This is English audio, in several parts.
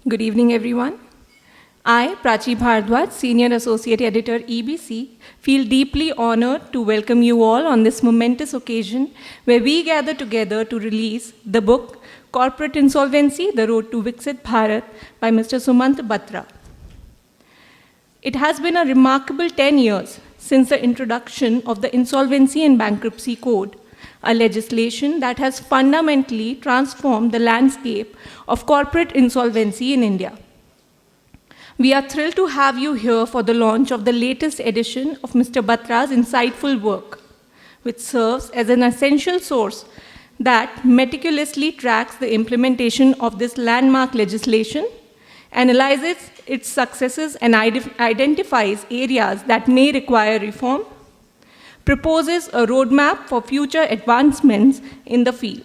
Good evening, everyone. I, Prachi Bharat, Senior Associate Editor, EBC, feel deeply honored to welcome you all on this momentous occasion where we gather together to release the book Corporate Insolvency, The Road to Viksit Bharat by Mr. Sumant Batra. It has been a remarkable 10 years since the introduction of the Insolvency and Bankruptcy Code, a legislation that has fundamentally transformed the landscape of corporate insolvency in India. We are thrilled to have you here for the launch of the latest edition of Mr. Batra's insightful work, which serves as an essential source that meticulously tracks the implementation of this landmark legislation, analyzes its successes and identifies areas that may require reform, proposes a roadmap for future advancements in the field.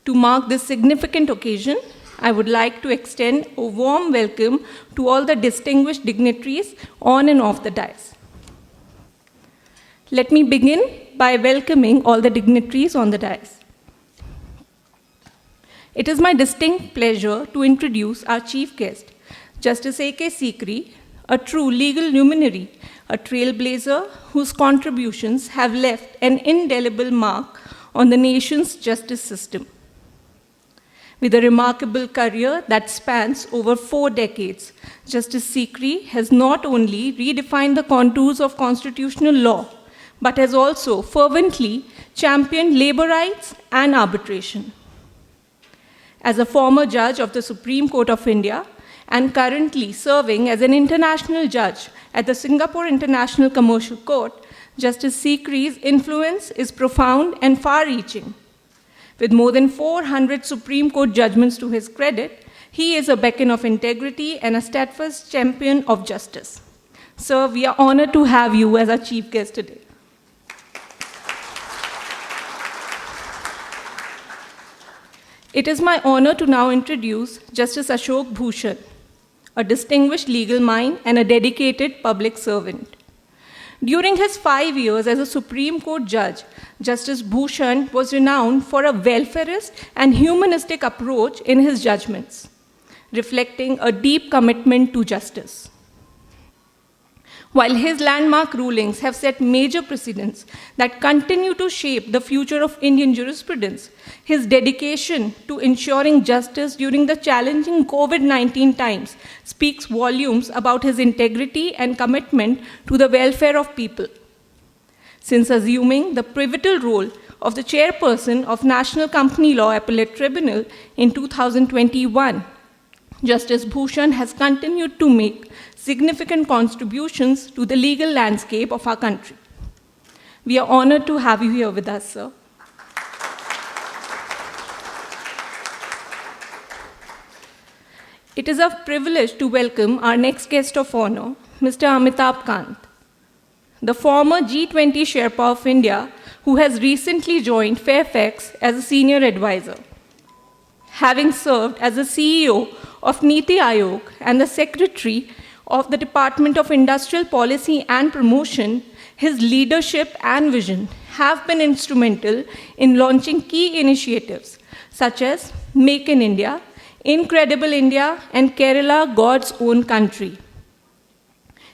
To mark this significant occasion, I would like to extend a warm welcome to all the distinguished dignitaries on and off the dais. Let me begin by welcoming all the dignitaries on the dais. It is my distinct pleasure to introduce our chief guest, Justice A.K. Sikri, a true legal luminary, a trailblazer whose contributions have left an indelible mark on the nation's justice system. With a remarkable career that spans over 4 decades, Justice Sikri has not only redefined the contours of constitutional law, but has also fervently championed labor rights and arbitration. As a former judge of the Supreme Court of India and currently serving as an international judge at the Singapore International Commercial Court, Justice Sikri's influence is profound and far-reaching. With more than 400 Supreme Court judgments to his credit, he is a beacon of integrity and a steadfast champion of justice. Sir, we are honored to have you as our chief guest today. It is my honor to now introduce Justice Ashok Bhushan, a distinguished legal mind and a dedicated public servant. During his 5 years as a Supreme Court judge, Justice Bhushan was renowned for a welfarist and humanistic approach in his judgments, reflecting a deep commitment to justice. While his landmark rulings have set major precedents that continue to shape the future of Indian jurisprudence, his dedication to ensuring justice during the challenging COVID-19 times speaks volumes about his integrity and commitment to the welfare of people. Since assuming the pivotal role of the chairperson of National Company Law Appellate Tribunal in 2021, Justice Bhushan has continued to make significant contributions to the legal landscape of our country. We are honored to have you here with us, sir. It is a privilege to welcome our next guest of honor, Mr. Amitabh Kant, the former G20 Sherpa of India, who has recently joined Fairfax as a senior advisor. Having served as the CEO of Niti Aayog and the Secretary of the Department of Industrial Policy and Promotion, his leadership and vision have been instrumental in launching key initiatives such as Make in India, Incredible India, and Kerala, God's Own Country.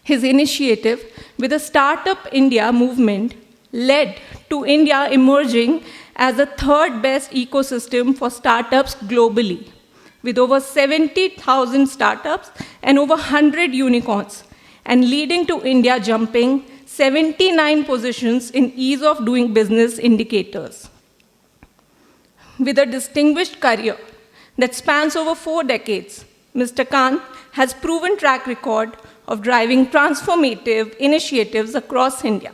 His initiative with the Startup India movement led to India emerging as the third best ecosystem for startups globally, with over 70,000 startups and over 100 unicorns, and leading to India jumping 79 positions in ease of doing business indicators. With a distinguished career that spans over 4 decades, Mr. Kant has proven track record of driving transformative initiatives across India.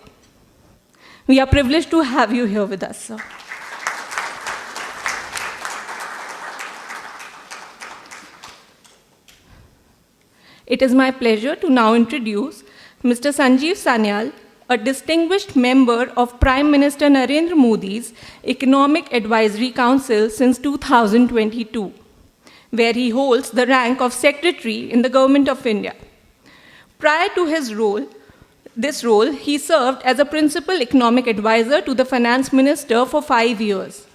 We are privileged to have you here with us, sir. It is my pleasure to now introduce Mr. Sanjeev Sanyal, a distinguished member of Prime Minister Narendra Modi's Economic Advisory Council since 2022, where he holds the rank of Secretary in the Government of India. Prior to this role, he served as a Principal Economic Advisor to the Finance Minister for 5 years.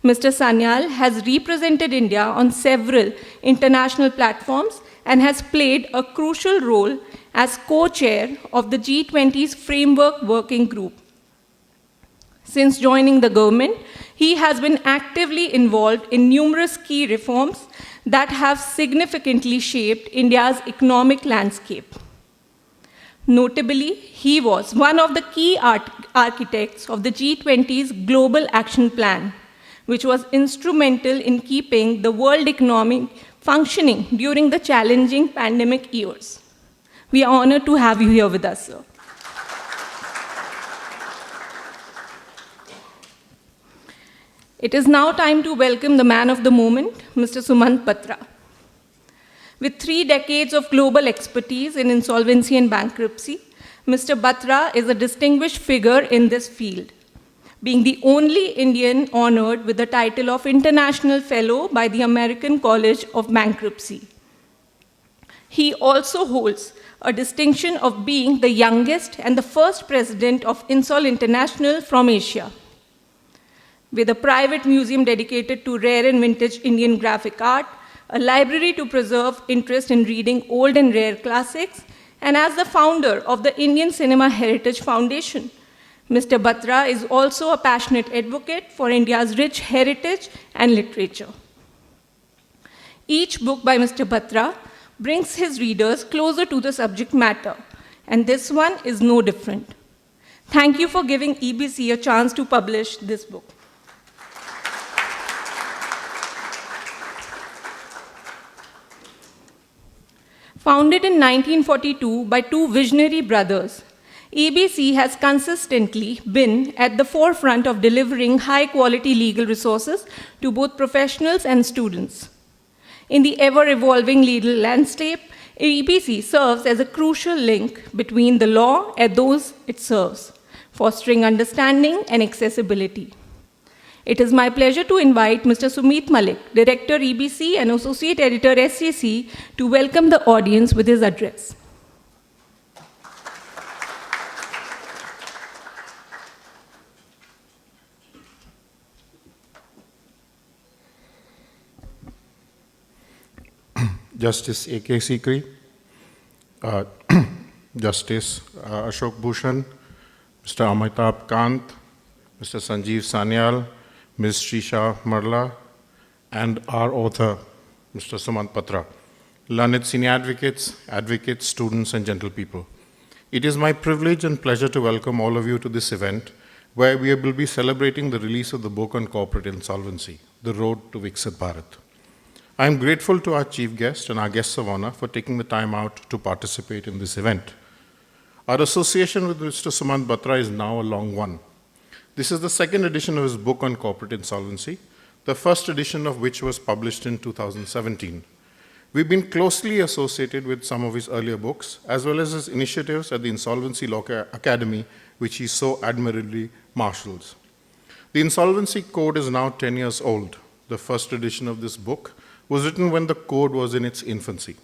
Mr. Sanyal has represented India on several international platforms and has played a crucial role as co-chair of the G20's Framework Working Group. Since joining the government, he has been actively involved in numerous key reforms that have significantly shaped India's economic landscape. Notably, he was one of the key architects of the G20's Global Action Plan, which was instrumental in keeping the world economy functioning during the challenging pandemic years. We are honored to have you here with us, sir. It is now time to welcome the man of the moment, Mr. Sumant Batra. With 3 decades of global expertise in insolvency and bankruptcy, Mr. Batra is a distinguished figure in this field, being the only Indian honored with the title of International Fellow by the American College of Bankruptcy. He also holds a distinction of being the youngest and the first president of Insol International from Asia. With a private museum dedicated to rare and vintage Indian graphic art, a library to preserve interest in reading old and rare classics, and as the founder of the Indian Cinema Heritage Foundation, Mr. Batra is also a passionate advocate for India's rich heritage and literature. Each book by Mr. Batra brings his readers closer to the subject matter, and this one is no different. Thank you for giving EBC a chance to publish this book. Founded in 1942 by 2 visionary brothers, EBC has consistently been at the forefront of delivering high-quality legal resources to both professionals and students. In the ever-evolving legal landscape, EBC serves as a crucial link between the law and those it serves, fostering understanding and accessibility. It is my pleasure to invite Mr. Sumit Malik, Director EBC and Associate Editor SCC, to welcome the audience with his address. Justice A.K. Sikri, Justice Ashok Bhushan, Mr. Amitabh Kant, Mr. Sanjeev Sanyal, Ms. Shisha Marla, and our author, Mr. Sumant Batra, learned senior advocates, students, and gentle people. It is my privilege and pleasure to welcome all of you to this event, where we will be celebrating the release of the book on corporate insolvency, The Road to Viksit Bharat. I am grateful to our chief guest and our guests of honor for taking the time out to participate in this event. Our association with Mr. Sumant Batra is now a long one. This is the 2nd edition of his book on corporate insolvency, the 1st edition of which was published in 2017. We've been closely associated with some of his earlier books, as well as his initiatives at the Insolvency Law Academy, which he so admirably marshals. The Insolvency Code is now 10 years old. The 1st edition of this book was written when the code was in its infancy.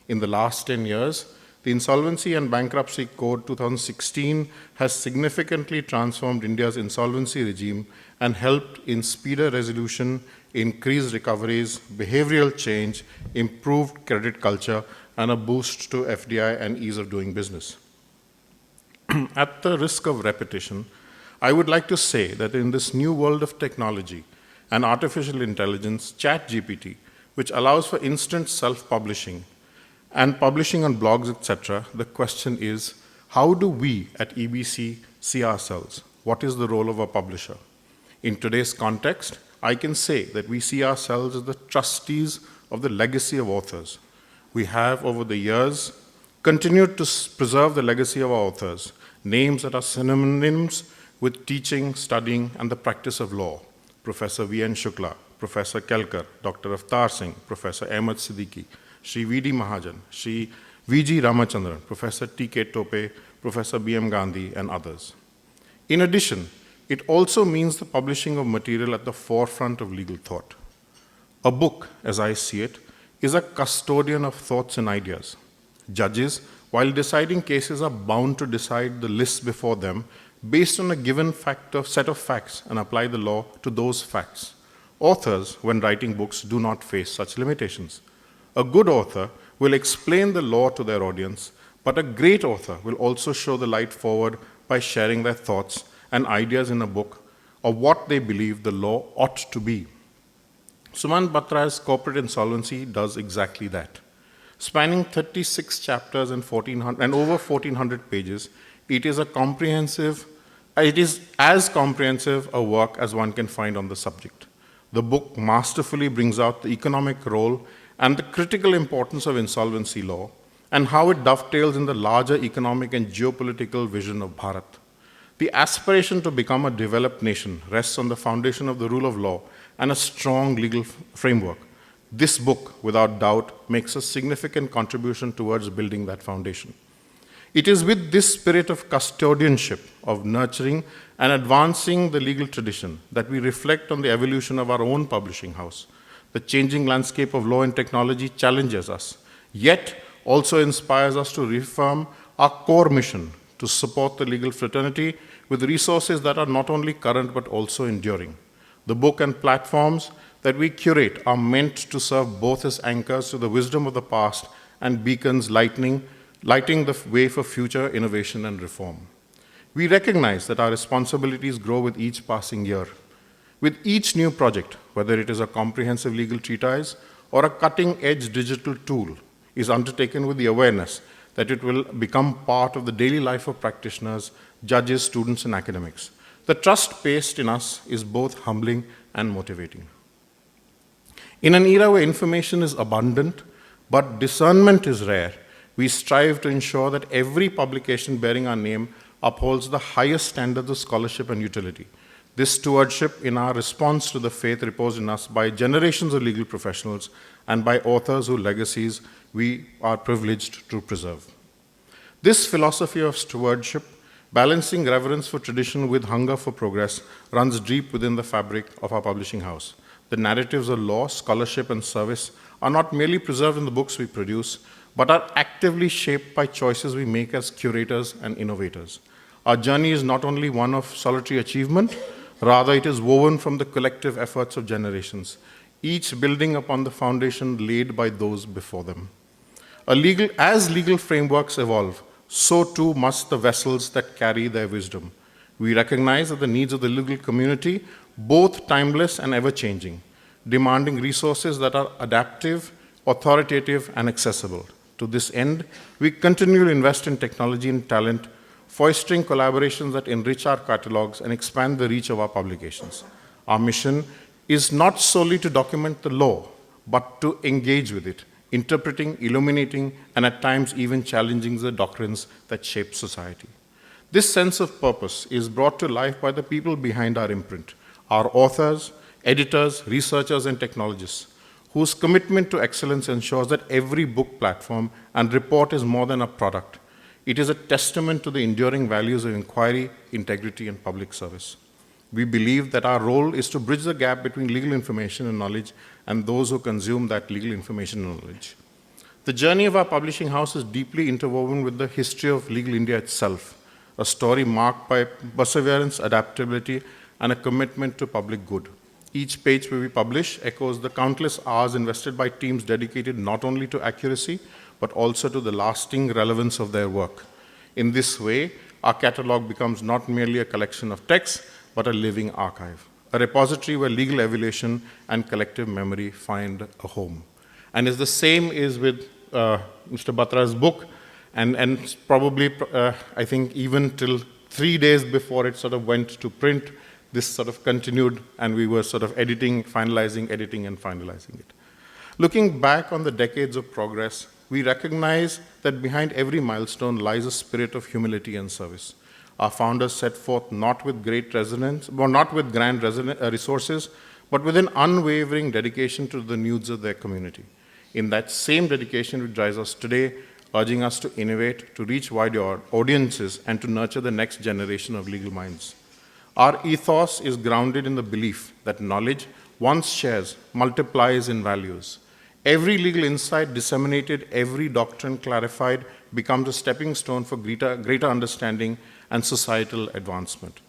In the last 10 years, the Insolvency and Bankruptcy Code 2016 has significantly transformed India's insolvency regime and helped in speedier resolution, increased recoveries, behavioral change, improved credit culture, and a boost to FDI and ease of doing business. At the risk of repetition, I would like to say that in this new world of technology and artificial intelligence, ChatGPT, which allows for instant self-publishing and publishing on blogs, etc., the question is, how do we at EBC see ourselves? What is the role of a publisher? In today's context, I can say that we see ourselves as the trustees of the legacy of authors. We have, over the years, continued to preserve the legacy of our authors, names that are synonyms with teaching, studying, and the practice of law. Professor V.N. Shukla, Professor Kelkar, Dr. Avtar Singh, Professor Ahmed Siddiqui, Shri V.D. Mahajan, Shri V.G. Ramachandran, Professor T.K. Tope, Professor B.M. Gandhi, and others. In addition, it also means the publishing of material at the forefront of legal thought. A book, as I see it, is a custodian of thoughts and ideas. Judges, while deciding cases, are bound to decide the lists before them based on a given set of facts and apply the law to those facts. Authors, when writing books, do not face such limitations. A good author will explain the law to their audience, but a great author will also show the light forward by sharing their thoughts and ideas in a book of what they believe the law ought to be. Sumant Batra's Corporate Insolvency does exactly that. Spanning 36 chapters and over 1,400 pages, it is as comprehensive a work as one can find on the subject. The book masterfully brings out the economic role and the critical importance of insolvency law and how it dovetails in the larger economic and geopolitical vision of Bharat. The aspiration to become a developed nation rests on the foundation of the rule of law and a strong legal framework. This book, without doubt, makes a significant contribution towards building that foundation. It is with this spirit of custodianship, of nurturing and advancing the legal tradition, that we reflect on the evolution of our own publishing house. The changing landscape of law and technology challenges us, yet also inspires us to reaffirm our core mission to support the legal fraternity with resources that are not only current but also enduring. The book and platforms that we curate are meant to serve both as anchors to the wisdom of the past and beacons lighting the way for future innovation and reform. We recognize that our responsibilities grow with each passing year. With each new project, whether it is a comprehensive legal treatise or a cutting-edge digital tool, is undertaken with the awareness that it will become part of the daily life of practitioners, judges, students, and academics. The trust placed in us is both humbling and motivating. In an era where information is abundant, but discernment is rare, we strive to ensure that every publication bearing our name upholds the highest standards of scholarship and utility. This stewardship in our response to the faith reposed in us by generations of legal professionals and by authors whose legacies we are privileged to preserve. This philosophy of stewardship, balancing reverence for tradition with hunger for progress, runs deep within the fabric of our publishing house. The narratives of law, scholarship, and service are not merely preserved in the books we produce, but are actively shaped by choices we make as curators and innovators. Our journey is not only one of solitary achievement, rather it is woven from the collective efforts of generations, each building upon the foundation laid by those before them. As legal frameworks evolve, so too must the vessels that carry their wisdom. We recognize that the needs of the legal community, both timeless and ever-changing, demanding resources that are adaptive, authoritative, and accessible. To this end, we continue to invest in technology and talent, fostering collaborations that enrich our catalogs and expand the reach of our publications. Our mission is not solely to document the law, but to engage with it, interpreting, illuminating, and at times even challenging the doctrines that shape society. This sense of purpose is brought to life by the people behind our imprint, our authors, editors, researchers, and technologists, whose commitment to excellence ensures that every book platform and report is more than a product. It is a testament to the enduring values of inquiry, integrity, and public service. We believe that our role is to bridge the gap between legal information and knowledge and those who consume that legal information and knowledge. The journey of our publishing house is deeply interwoven with the history of legal India itself, a story marked by perseverance, adaptability, and a commitment to public good. Each page we publish echoes the countless hours invested by teams dedicated not only to accuracy, but also to the lasting relevance of their work. In this way, our catalog becomes not merely a collection of texts, but a living archive, a repository where legal evaluation and collective memory find a home. And as the same is with Mr. Batra's book, and probably, I think, even till 3 days before it sort of went to print, this sort of continued, and we were sort of editing, finalizing, editing, and finalizing it. Looking back on the decades of progress, we recognize that behind every milestone lies a spirit of humility and service. Our founders set forth not with great resonance, or not with grand resources, but with an unwavering dedication to the needs of their community. In that same dedication which drives us today, urging us to innovate, to reach wider audiences, and to nurture the next generation of legal minds. Our ethos is grounded in the belief that knowledge, once shared, multiplies in values. Every legal insight disseminated, every doctrine clarified, becomes a stepping stone for greater understanding and societal advancement.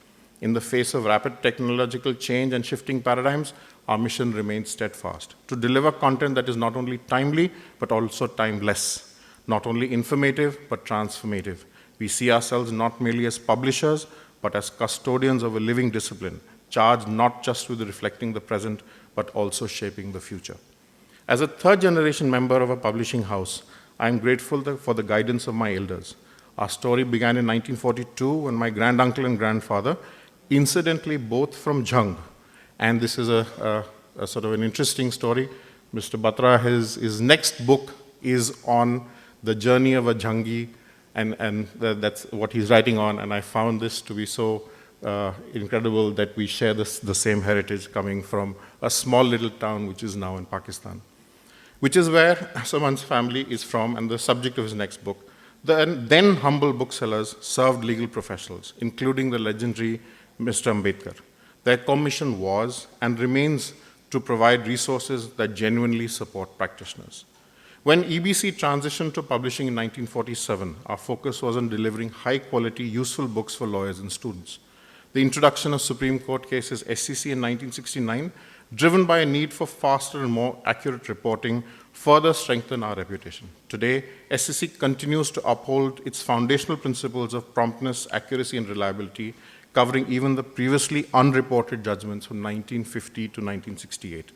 In the face of rapid technological change and shifting paradigms, our mission remains steadfast to deliver content that is not only timely, but also timeless, not only informative, but transformative. We see ourselves not merely as publishers, but as custodians of a living discipline, charged not just with reflecting the present, but also shaping the future. As a third-generation member of a publishing house, I am grateful for the guidance of my elders. Our story began in 1942 when my granduncle and grandfather, incidentally both from Jhang, and this is a sort of an interesting story. Mr. Batra, his next book is on the journey of a Jhangi, and that's what he's writing on, and I found this to be so incredible that we share the same heritage coming from a small little town which is now in Pakistan, which is where Sumant's family is from and the subject of his next book. The then humble booksellers served legal professionals, including the legendary Mr. Ambedkar. Their commission was and remains to provide resources that genuinely support practitioners. When EBC transitioned to publishing in 1947, our focus was on delivering high-quality, useful books for lawyers and students. The introduction of Supreme Court cases SCC in 1969, driven by a need for faster and more accurate reporting, further strengthened our reputation. Today, SCC continues to uphold its foundational principles of promptness, accuracy, and reliability, covering even the previously unreported judgments from 1950 to 1968.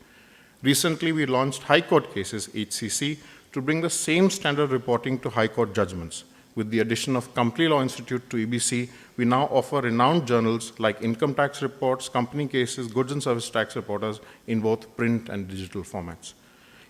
Recently, we launched High Court cases, HCC, to bring the same standard reporting to High Court judgments. With the addition of Company Law Institute to EBC, we now offer renowned journals like income tax reports, company cases, goods and service tax reporters in both print and digital formats.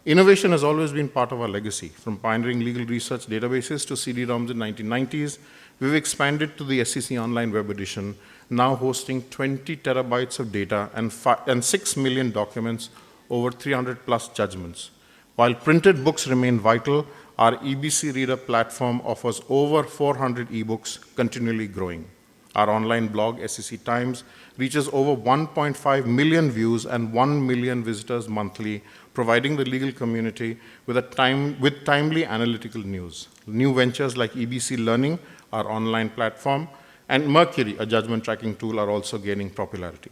Innovation has always been part of our legacy. From pioneering legal research databases to CD-ROMs in 1990s, we've expanded to the SCC Online Web Edition, now hosting 20 terabytes of data and 6 million documents, over 300 plus judgments. While printed books remain vital, our EBC Reader platform offers over 400 ebooks, continually growing. Our online blog, SCC Times, reaches over 1.5 million views and 1 million visitors monthly, providing the legal community with timely analytical news. New ventures like EBC Learning, our online platform, and Mercury, a judgment tracking tool, are also gaining popularity.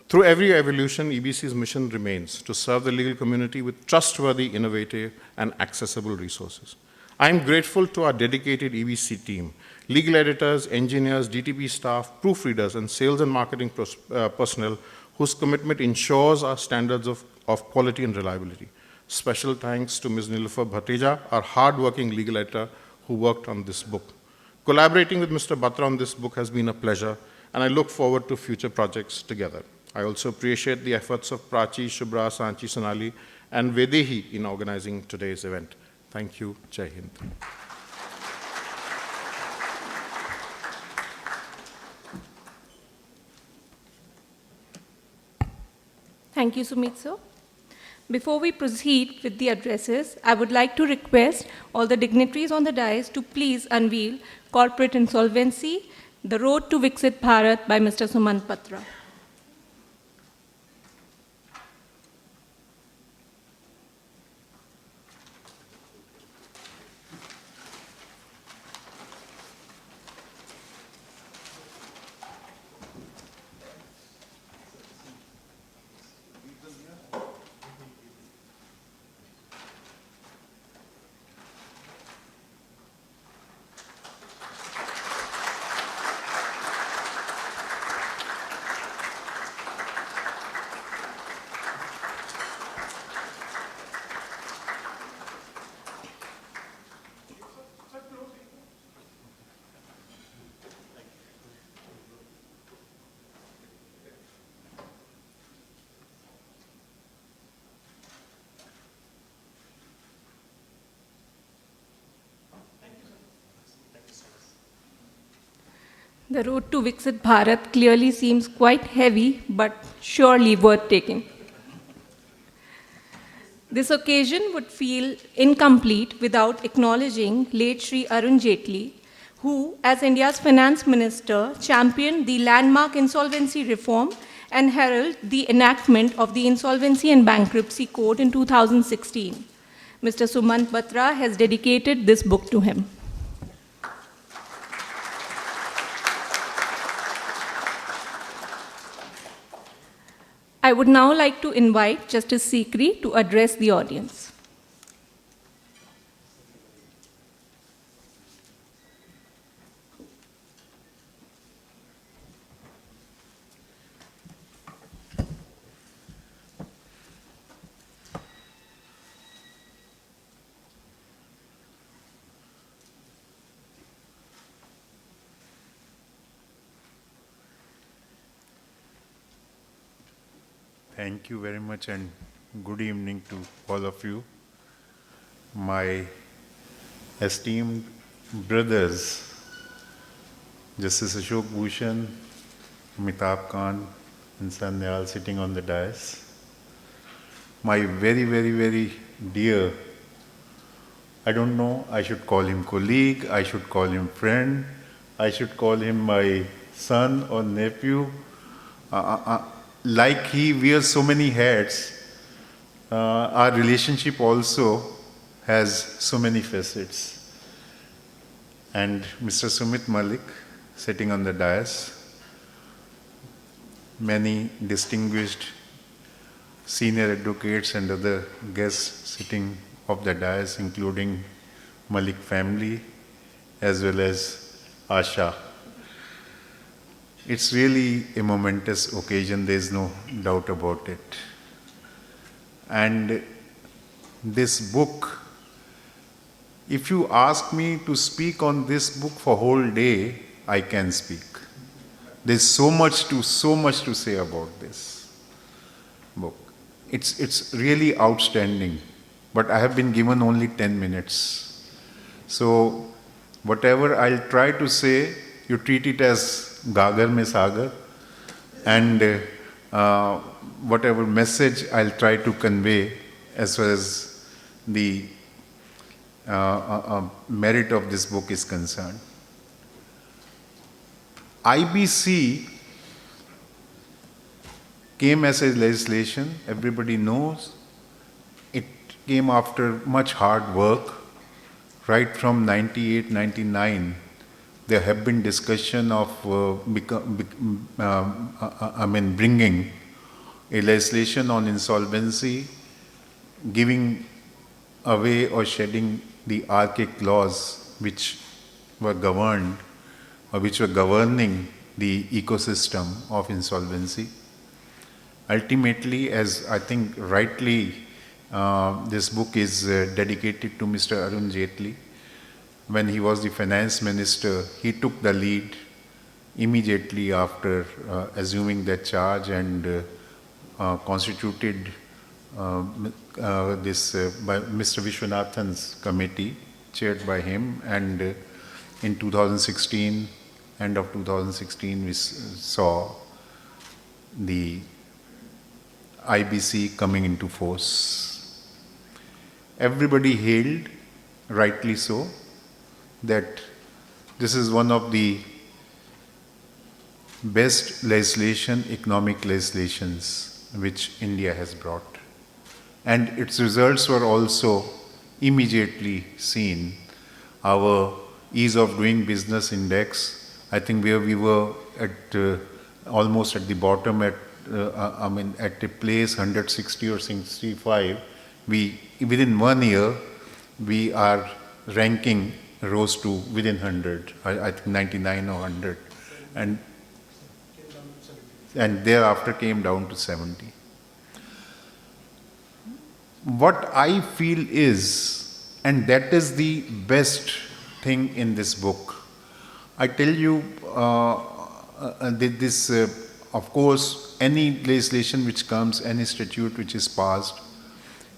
Through every evolution, EBC's mission remains to serve the legal community with trustworthy, innovative, and accessible resources. I am grateful to our dedicated EBC team, legal editors, engineers, DTP staff, proofreaders, and sales and marketing personnel whose commitment ensures our standards of quality and reliability. Special thanks to Ms. Nilufar Bhateja, our hardworking legal editor who worked on this book. Collaborating with Mr. Batra on this book has been a pleasure, and I look forward to future projects together. I also appreciate the efforts of Prachi, Shubhra, Sanchi, Sonali, and Vedehi in organizing today's event. Thank you. Jai Hind. Thank you, Sumit sir. Before we proceed with the addresses, I would like to request all the dignitaries on the dais to please unveil Corporate Insolvency, The Road to Viksit Bharat by Mr. Sumant Batra. The road to Viksit Bharat clearly seems quite heavy, but surely worth taking. This occasion would feel incomplete without acknowledging late Shri Arun Jaitley, who, as India's finance minister, championed the landmark insolvency reform and heralded the enactment of the Insolvency and Bankruptcy Code in 2016. Mr. Sumant Batra has dedicated this book to him. I would now like to invite Justice Sikri to address the audience. Thank you very much and good evening to all of you. My esteemed brothers, Justice Ashok Bhushan, Amitabh Kant, and Sanyal sitting on the dais. My very, very, very dear, I don't know, I should call him colleague, I should call him friend, I should call him my son or nephew. Like he wears so many hats, our relationship also has so many facets. And Mr. Sumit Malik, sitting on the dais, many distinguished senior advocates and other guests sitting of the dais, including Malik family, as well as Asha. It's really a momentous occasion, there's no doubt about it. And this book, if you ask me to speak on this book for whole day, I can speak. There's so much to say about this book. It's really outstanding, but I have been given only 10 minutes. So whatever I'll try to say, you treat it as Gagar mein Sagar, and whatever message I'll try to convey as far as the merit of this book is concerned. IBC came as a legislation, everybody knows. It came after much hard work, right from 98, 99. There have been discussion of bringing a legislation on insolvency, giving away or shedding the archaic laws which were governed or which were governing the ecosystem of insolvency. Ultimately, as I think rightly, this book is dedicated to Mr. Arun Jaitley. When he was the finance minister, he took the lead immediately after assuming that charge and constituted this by Mr. Vishwanathan's committee, chaired by him, and in 2016, end of 2016, we saw the IBC coming into force. Everybody hailed, rightly so, that this is one of the best economic legislations which India has brought. And its results were also immediately seen. Our ease of doing business index, I think where we were at almost at the bottom at a place 160 or 65, within 1 year, we are ranking rose to within 100, I think 99 or 100, and thereafter came down to 70. What I feel is, and that is the best thing in this book, I tell you, of course, any legislation which comes, any statute which is passed,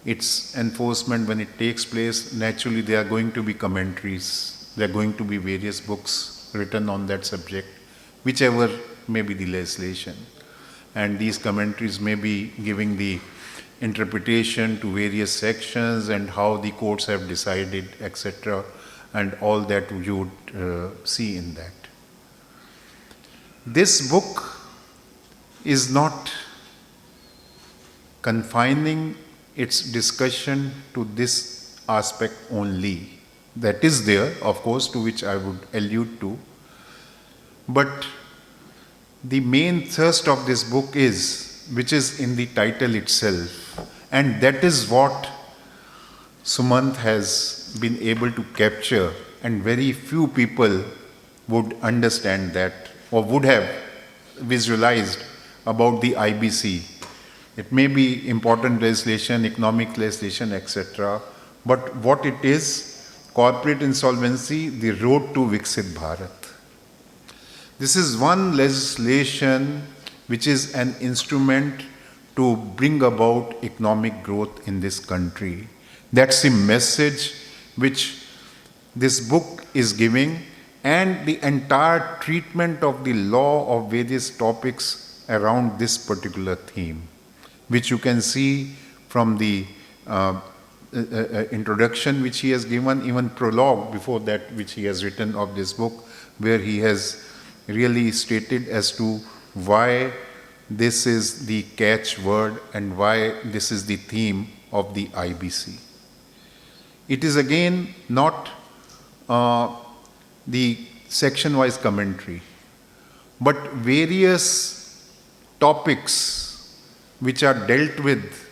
its enforcement, when it takes place, naturally there are going to be commentaries, there are going to be various books written on that subject, whichever may be the legislation. And these commentaries may be giving the interpretation to various sections and how the courts have decided, etc., and all that you would see in that. This book is not confining its discussion to this aspect only. That is there, of course, to which I would allude to. But the main thrust of this book is which is in the title itself. And that is what Sumant has been able to capture, and very few people would understand that or would have visualized about the IBC. It may be important legislation, economic legislation, etc. But what it is, corporate insolvency, the road to Viksit Bharat. This is one legislation which is an instrument to bring about economic growth in this country. That's the message which this book is giving, and the entire treatment of the law of various topics around this particular theme, which you can see from the introduction which he has given, even prologue before that which he has written of this book, where he has really stated as to why this is the catchword and why this is the theme of the IBC. It is again not the section-wise commentary, but various topics which are dealt with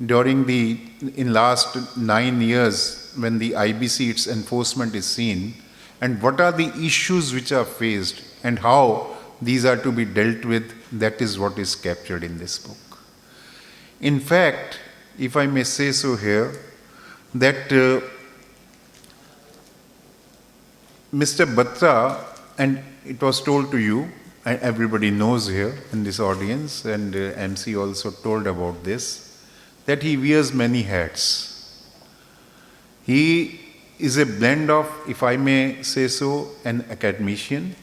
in last 9 years when the IBC, its enforcement is seen, and what are the issues which are faced and how these are to be dealt with. That is what is captured in this book. In fact, if I may say so here, that Mr. Batra, and it was told to you, and everybody knows here in this audience, and MC also told about this, that he wears many hats. He is a blend of, if I may say so, an academician,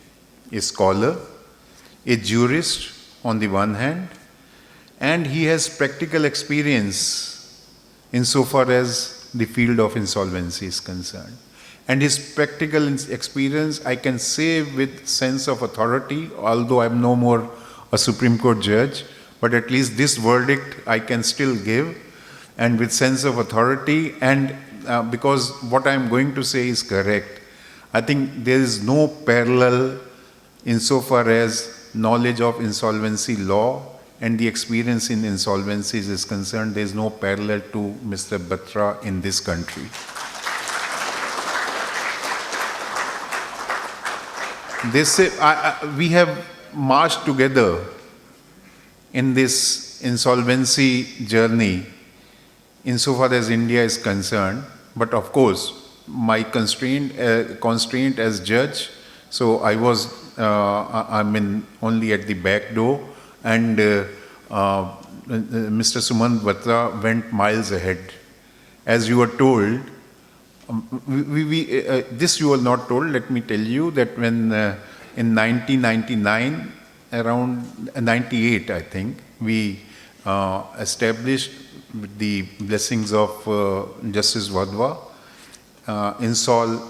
a scholar, a jurist on the one hand, and he has practical experience insofar as the field of insolvency is concerned. And his practical experience, I can say with sense of authority, although I'm no more a Supreme Court judge, but at least this verdict I can still give, and with sense of authority, and because what I'm going to say is correct. I think there is no parallel insofar as knowledge of insolvency law and the experience in insolvencies is concerned. There is no parallel to Mr. Batra in this country. They say, we have marched together in this insolvency journey insofar as India is concerned, but of course, my constraint as judge, so I was, only at the back door, and Mr. Sumant Batra went miles ahead. As you were told, this you were not told, let me tell you that when in 1999, around 98 I think, we established with the blessings of Justice Wadhwa, Insol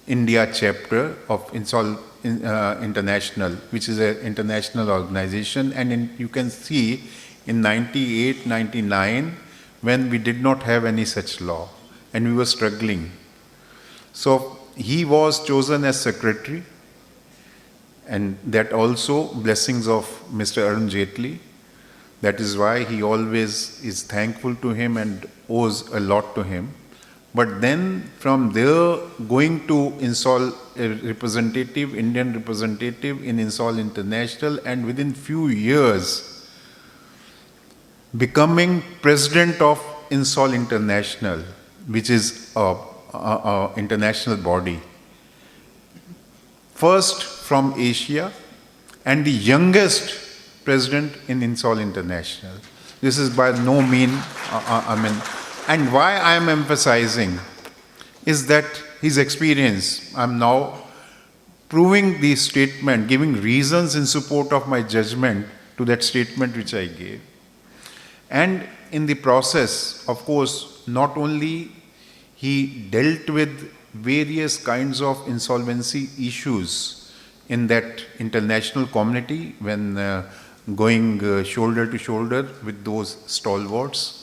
India chapter of Insol International, which is an international organization, and you can see in 98, 99, when we did not have any such law, and we were struggling. So he was chosen as secretary, and that also blessings of Mr. Arun Jaitley. That is why he always is thankful to him and owes a lot to him. But then from there, going to Indian representative in Insol International, and within few years, becoming president of Insol International, which is a international body. First from Asia, and the youngest president in Insol International. This is by no mean, and why I am emphasizing is that his experience, I'm now proving the statement, giving reasons in support of my judgment to that statement which I gave. And in the process, of course, not only he dealt with various kinds of insolvency issues in that international community when going shoulder to shoulder with those stalwarts.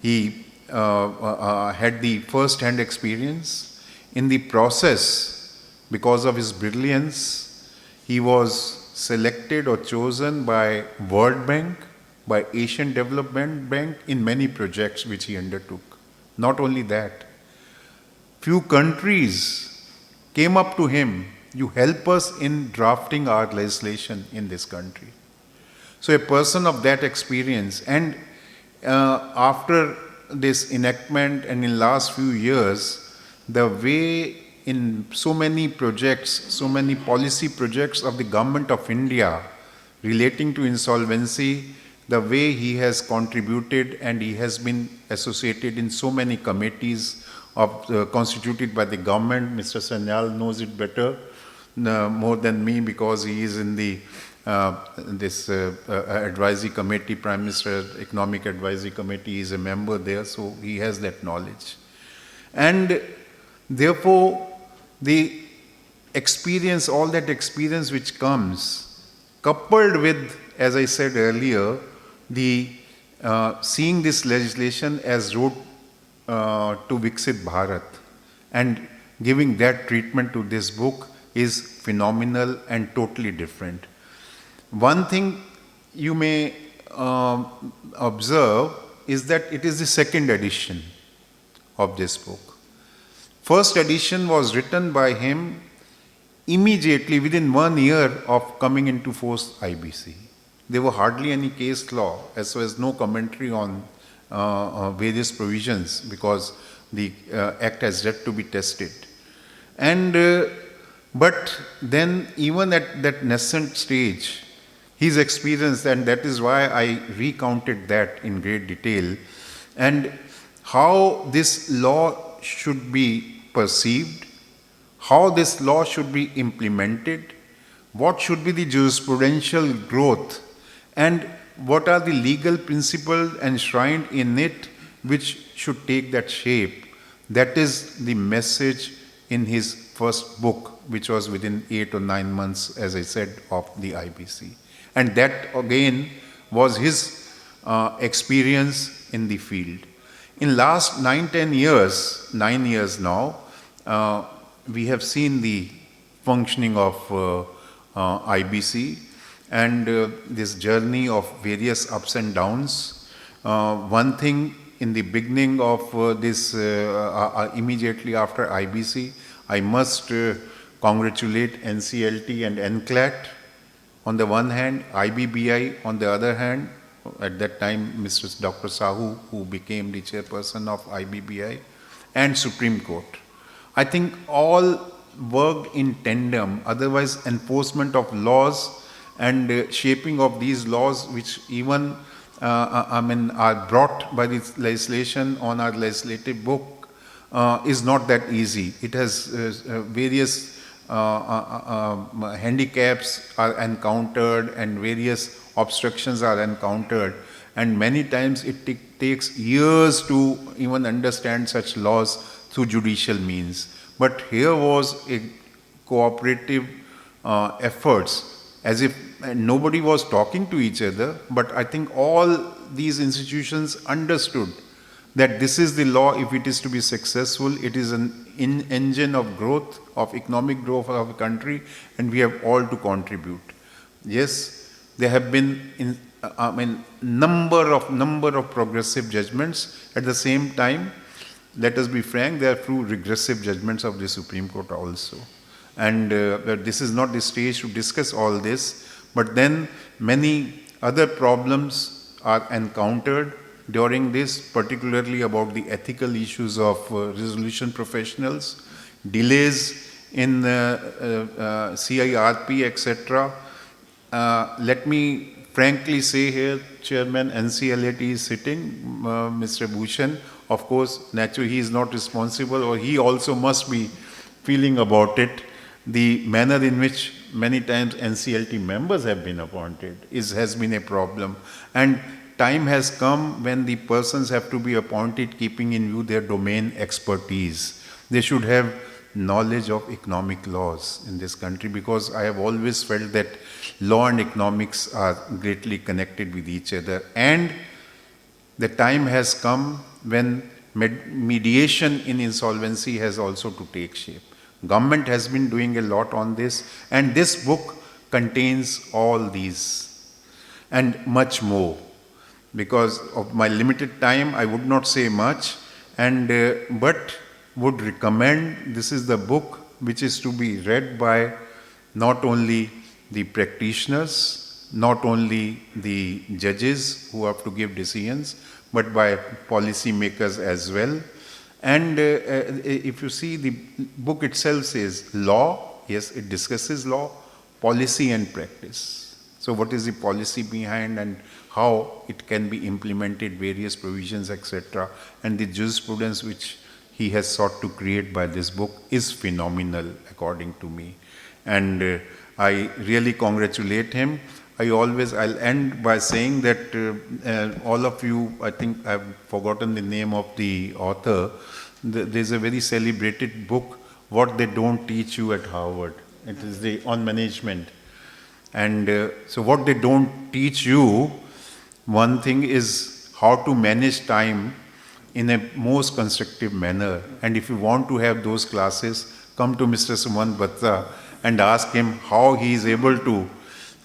He had the first-hand experience. In the process, because of his brilliance, he was selected or chosen by World Bank, by Asian Development Bank in many projects which he undertook. Not only that, few countries came up to him, you help us in drafting our legislation in this country. So a person of that experience, and after this enactment and in last few years, the way in so many projects, so many policy projects of the government of India relating to insolvency, the way he has contributed, and he has been associated in so many committees constituted by the government. Mr. Sanyal knows it better, more than me, because he is in the advisory committee, Prime Minister Economic Advisory Committee, is a member there, so he has that knowledge. And therefore, the experience, all that experience which comes, coupled with, as I said earlier, the seeing this legislation as road to Viksit Bharat and giving that treatment to this book is phenomenal and totally different. One thing you may observe is that it is the second edition of this book. First edition was written by him immediately within 1 year of coming into force IBC. There were hardly any case law, as well as no commentary on various provisions, because the act has yet to be tested. And but then even at that nascent stage, his experience, and that is why I recounted that in great detail, and how this law should be perceived, how this law should be implemented, what should be the jurisprudential growth, and what are the legal principles enshrined in it which should take that shape. That is the message in his first book, which was within 8 or 9 months, as I said, of the IBC. And that again was his experience in the field. In last 9 years now, we have seen the functioning of IBC and this journey of various ups and downs. One thing in the beginning of immediately after IBC, I must congratulate NCLT and NCLAT on the one hand, IBBI on the other hand. At that time, Mr. Dr. Sahu, who became the chairperson of IBBI, and Supreme Court. I think all worked in tandem, otherwise enforcement of laws and shaping of these laws, which even are brought by this legislation on our legislative book, is not that easy. It has various handicaps are encountered and various obstructions are encountered, and many times it takes years to even understand such laws through judicial means. But here was a cooperative efforts, as if nobody was talking to each other, but I think all these institutions understood that this is the law. If it is to be successful, it is an engine of growth, of economic growth of a country, and we have all to contribute. Yes, there have been number of progressive judgments. At the same time, let us be frank, there are few regressive judgments of the Supreme Court also. And this is not the stage to discuss all this, but then many other problems are encountered during this, particularly about the ethical issues of resolution professionals, delays in CIRP, etc. Let me frankly say here, Chairman NCLAT is sitting, Mr. Bhushan. Of course, naturally he is not responsible, or he also must be feeling about it. The manner in which many times NCLT members have been appointed has been a problem. And time has come when the persons have to be appointed keeping in view their domain expertise. They should have knowledge of economic laws in this country, because I have always felt that law and economics are greatly connected with each other. And the time has come when mediation in insolvency has also to take shape. Government has been doing a lot on this, and this book contains all these and much more. Because of my limited time, I would not say much, but would recommend, this is the book which is to be read by not only the practitioners, not only the judges who have to give decisions, but by policymakers as well. And if you see, the book itself says law, yes, it discusses law, policy and practice. So what is the policy behind and how it can be implemented, various provisions, etc. And the jurisprudence which he has sought to create by this book is phenomenal, according to me. And I really congratulate him. I'll end by saying that all of you, I think I've forgotten the name of the author, there's a very celebrated book, What They Don't Teach You at Harvard. It is on management. And so what they don't teach you, one thing is how to manage time in a most constructive manner. And if you want to have those classes, come to Mr. Sumant Batra and ask him how he is able to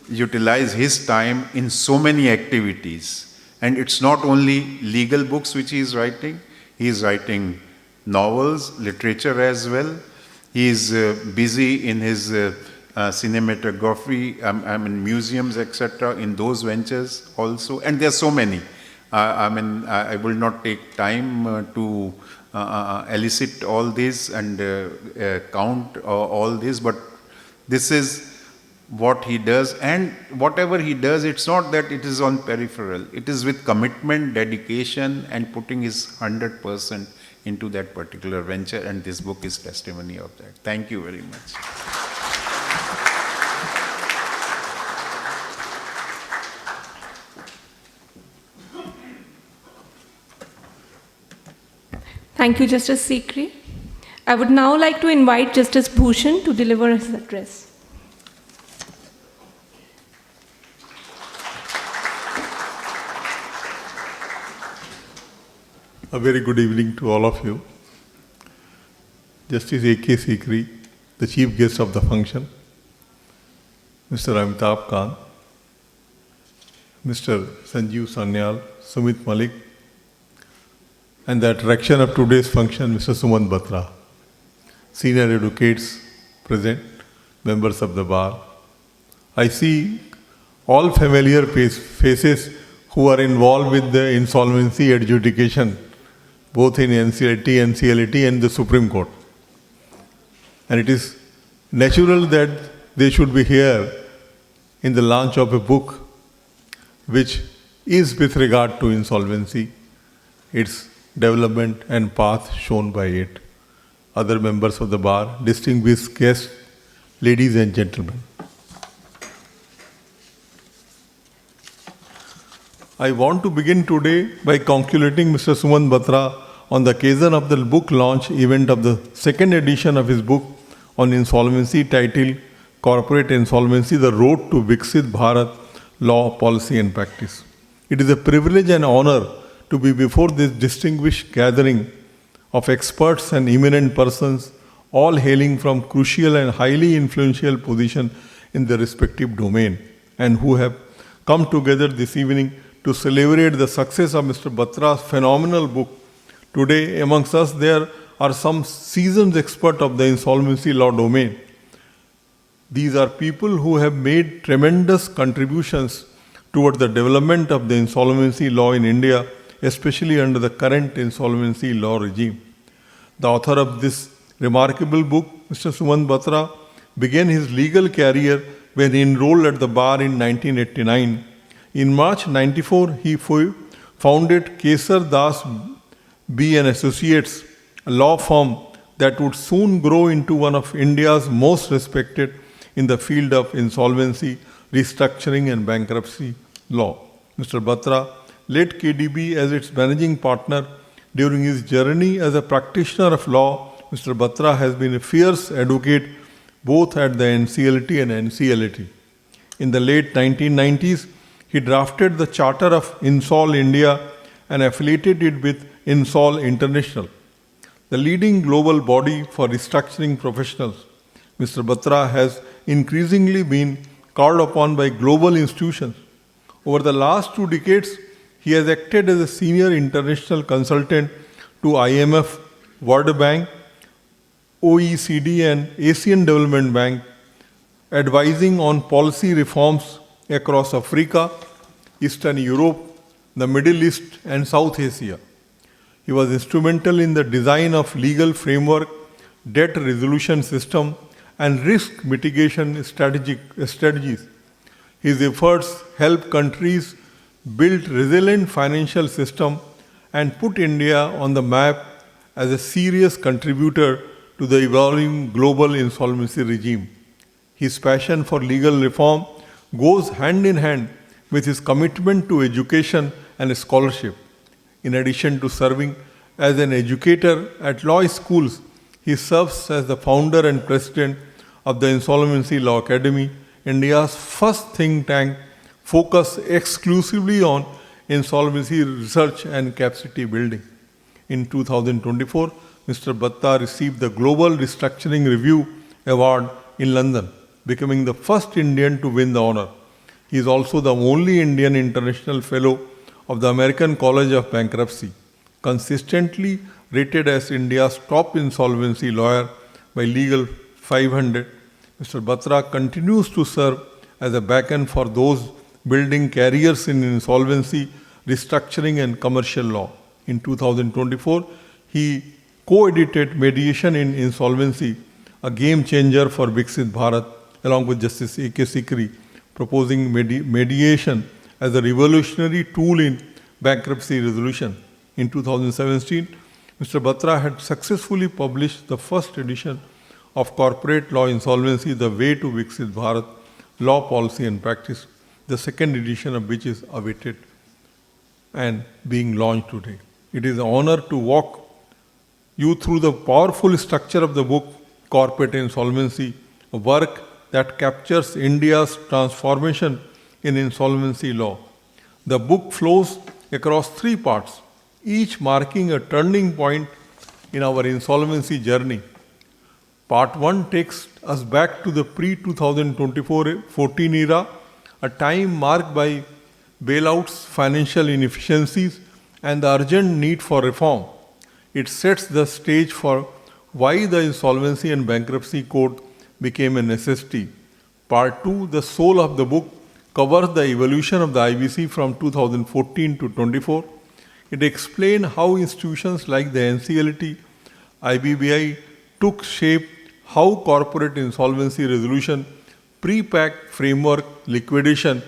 utilize his time in so many activities. And it's not only legal books which he is writing novels, literature as well. He is busy in his cinematography, museums, etc., in those ventures also. And there are so many. I will not take time to elicit all this and count all this, but this is what he does. And whatever he does, it's not that it is on peripheral. It is with commitment, dedication, and putting his 100% into that particular venture. And this book is testimony of that. Thank you very much. Thank you, Justice Sikri. I would now like to invite Justice Bhushan to deliver his address. A very good evening to all of you. Justice A.K. Sikri, the chief guest of the function, Mr. Amitabh Kant, Mr. Sanjeev Sanyal, Sumit Malik, and the attraction of today's function, Mr. Sumant Batra, senior advocates present, members of the bar. I see all familiar faces who are involved with the insolvency adjudication, both in NCLT, NCLT and the Supreme Court. And it is natural that they should be here in the launch of a book which is with regard to insolvency, its development and path shown by it. Other members of the bar, distinguished guests, ladies and gentlemen. I want to begin today by congratulating Mr. Sumant Batra on the occasion of the book launch event of the second edition of his book on insolvency titled Corporate Insolvency, The Road to Viksit Bharat, Law, Policy and Practice. It is a privilege and honor to be before this distinguished gathering of experts and eminent persons, all hailing from crucial and highly influential positions in their respective domain, and who have come together this evening to celebrate the success of Mr. Batra's phenomenal book. Today, amongst us, there are some seasoned experts of the insolvency law domain. These are people who have made tremendous contributions toward the development of the insolvency law in India, especially under the current insolvency law regime. The author of this remarkable book, Mr. Sumant Batra, began his legal career when he enrolled at the bar in 1989. In March 1994, he founded Kesar Das B. and Associates, a law firm that would soon grow into one of India's most respected in the field of insolvency, restructuring and bankruptcy law. Mr. Batra led KDB as its managing partner. During his journey as a practitioner of law, Mr. Batra has been a fierce advocate both at the NCLT and NCLT. In the late 1990s, he drafted the Charter of Insol India and affiliated it with Insol International, the leading global body for restructuring professionals. Mr. Batra has increasingly been called upon by global institutions. Over the last 2 decades, he has acted as a senior international consultant to IMF, World Bank, OECD and Asian Development Bank, advising on policy reforms across Africa, Eastern Europe, the Middle East and South Asia. He was instrumental in the design of legal framework, debt resolution system, and risk mitigation strategies. His efforts help countries build resilient financial system and put India on the map as a serious contributor to the evolving global insolvency regime. His passion for legal reform goes hand in hand with his commitment to education and scholarship. In addition to serving as an educator at law schools, he serves as the founder and president of the Insolvency Law Academy, India's first think tank focused exclusively on insolvency research and capacity building. In 2024, Mr. Batra received the Global Restructuring Review Award in London, becoming the first Indian to win the honor. He is also the only Indian International Fellow of the American College of Bankruptcy, consistently rated as India's top insolvency lawyer by Legal 500. Mr. Batra continues to serve as a backend for those building careers in insolvency, restructuring and commercial law. In 2024, he co-edited Mediation in Insolvency, a game changer for Viksit Bharat, along with Justice A.K. Sikri, proposing mediation as a revolutionary tool in bankruptcy resolution. In 2017, Mr. Batra had successfully published the first edition of Corporate Law Insolvency, The Way to Viksit Bharat, Law, Policy and Practice, the second edition of which is awaited and being launched today. It is an honor to walk you through the powerful structure of the book, Corporate Insolvency, a work that captures India's transformation in insolvency law. The book flows across 3 parts, each marking a turning point in our insolvency journey. Part 1 takes us back to the pre-2024-14 era, a time marked by bailouts, financial inefficiencies, and the urgent need for reform. It sets the stage for why the Insolvency and Bankruptcy Code became a necessity. Part 2, the soul of the book, covers the evolution of the IBC from 2014 to 24. It explains how institutions like the NCLT, IBBI took shape, how corporate insolvency resolution, pre-packed framework, liquidation,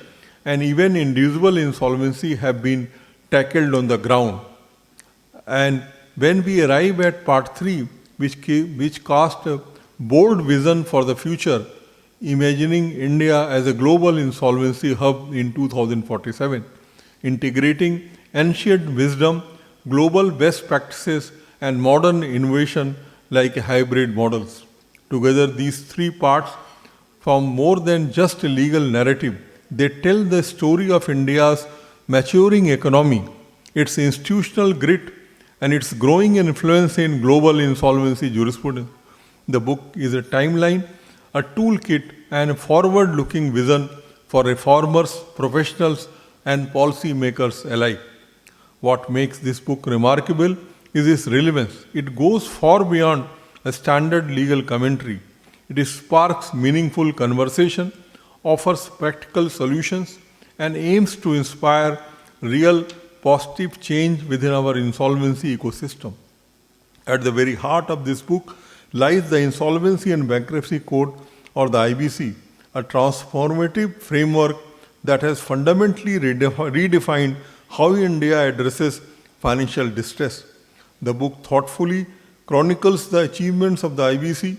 and even individual insolvency have been tackled on the ground. And when we arrive at part 3, which cast a bold vision for the future, imagining India as a global insolvency hub in 2047, integrating ancient wisdom, global best practices, and modern innovation like hybrid models. Together, these 3 parts form more than just a legal narrative. They tell the story of India's maturing economy, its institutional grit, and its growing influence in global insolvency jurisprudence. The book is a timeline, a toolkit, and a forward-looking vision for reformers, professionals, and policymakers alike. What makes this book remarkable is its relevance. It goes far beyond a standard legal commentary. It sparks meaningful conversation, offers practical solutions, and aims to inspire real positive change within our insolvency ecosystem. At the very heart of this book lies the Insolvency and Bankruptcy Code, or the IBC, a transformative framework that has fundamentally redefined how India addresses financial distress. The book thoughtfully chronicles the achievements of the IBC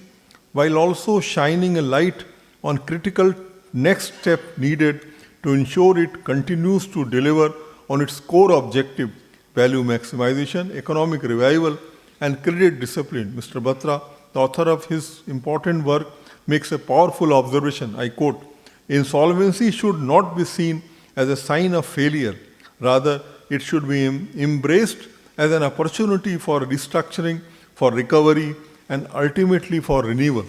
while also shining a light on critical next step needed to ensure it continues to deliver on its core objective, value maximization, economic revival, and credit discipline. Mr. Batra, the author of his important work, makes a powerful observation. I quote, "Insolvency should not be seen as a sign of failure. Rather, it should be embraced as an opportunity for restructuring, for recovery, and ultimately for renewal."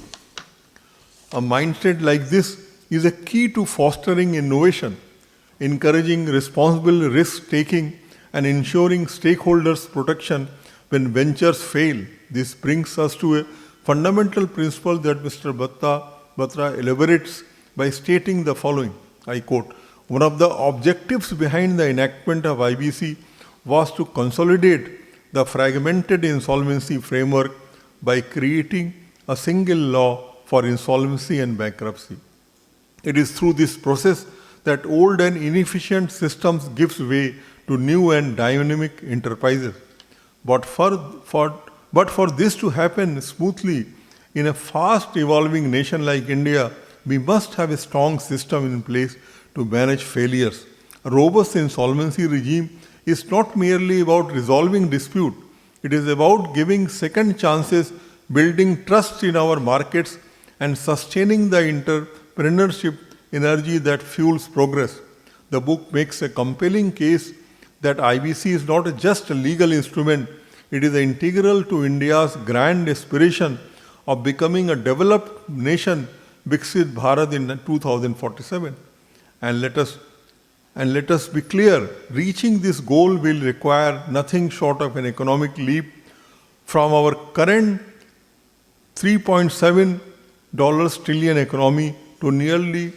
A mindset like this is a key to fostering innovation, encouraging responsible risk-taking, and ensuring stakeholders' protection when ventures fail. This brings us to a fundamental principle that Mr. Batra elaborates by stating the following, I quote, "One of the objectives behind the enactment of IBC was to consolidate the fragmented insolvency framework by creating a single law for insolvency and bankruptcy. It is through this process that old and inefficient systems gives way to new and dynamic enterprises. But for this to happen smoothly in a fast evolving nation like India, we must have a strong system in place to manage failures. A robust insolvency regime is not merely about resolving dispute. It is about giving second chances, building trust in our markets, and sustaining the entrepreneurship energy that fuels progress. The book makes a compelling case that IBC is not just a legal instrument, it is integral to India's grand aspiration of becoming a developed nation, Viksit Bharat in 2047. And let us be clear, reaching this goal will require nothing short of an economic leap from our current $3.7 trillion economy to nearly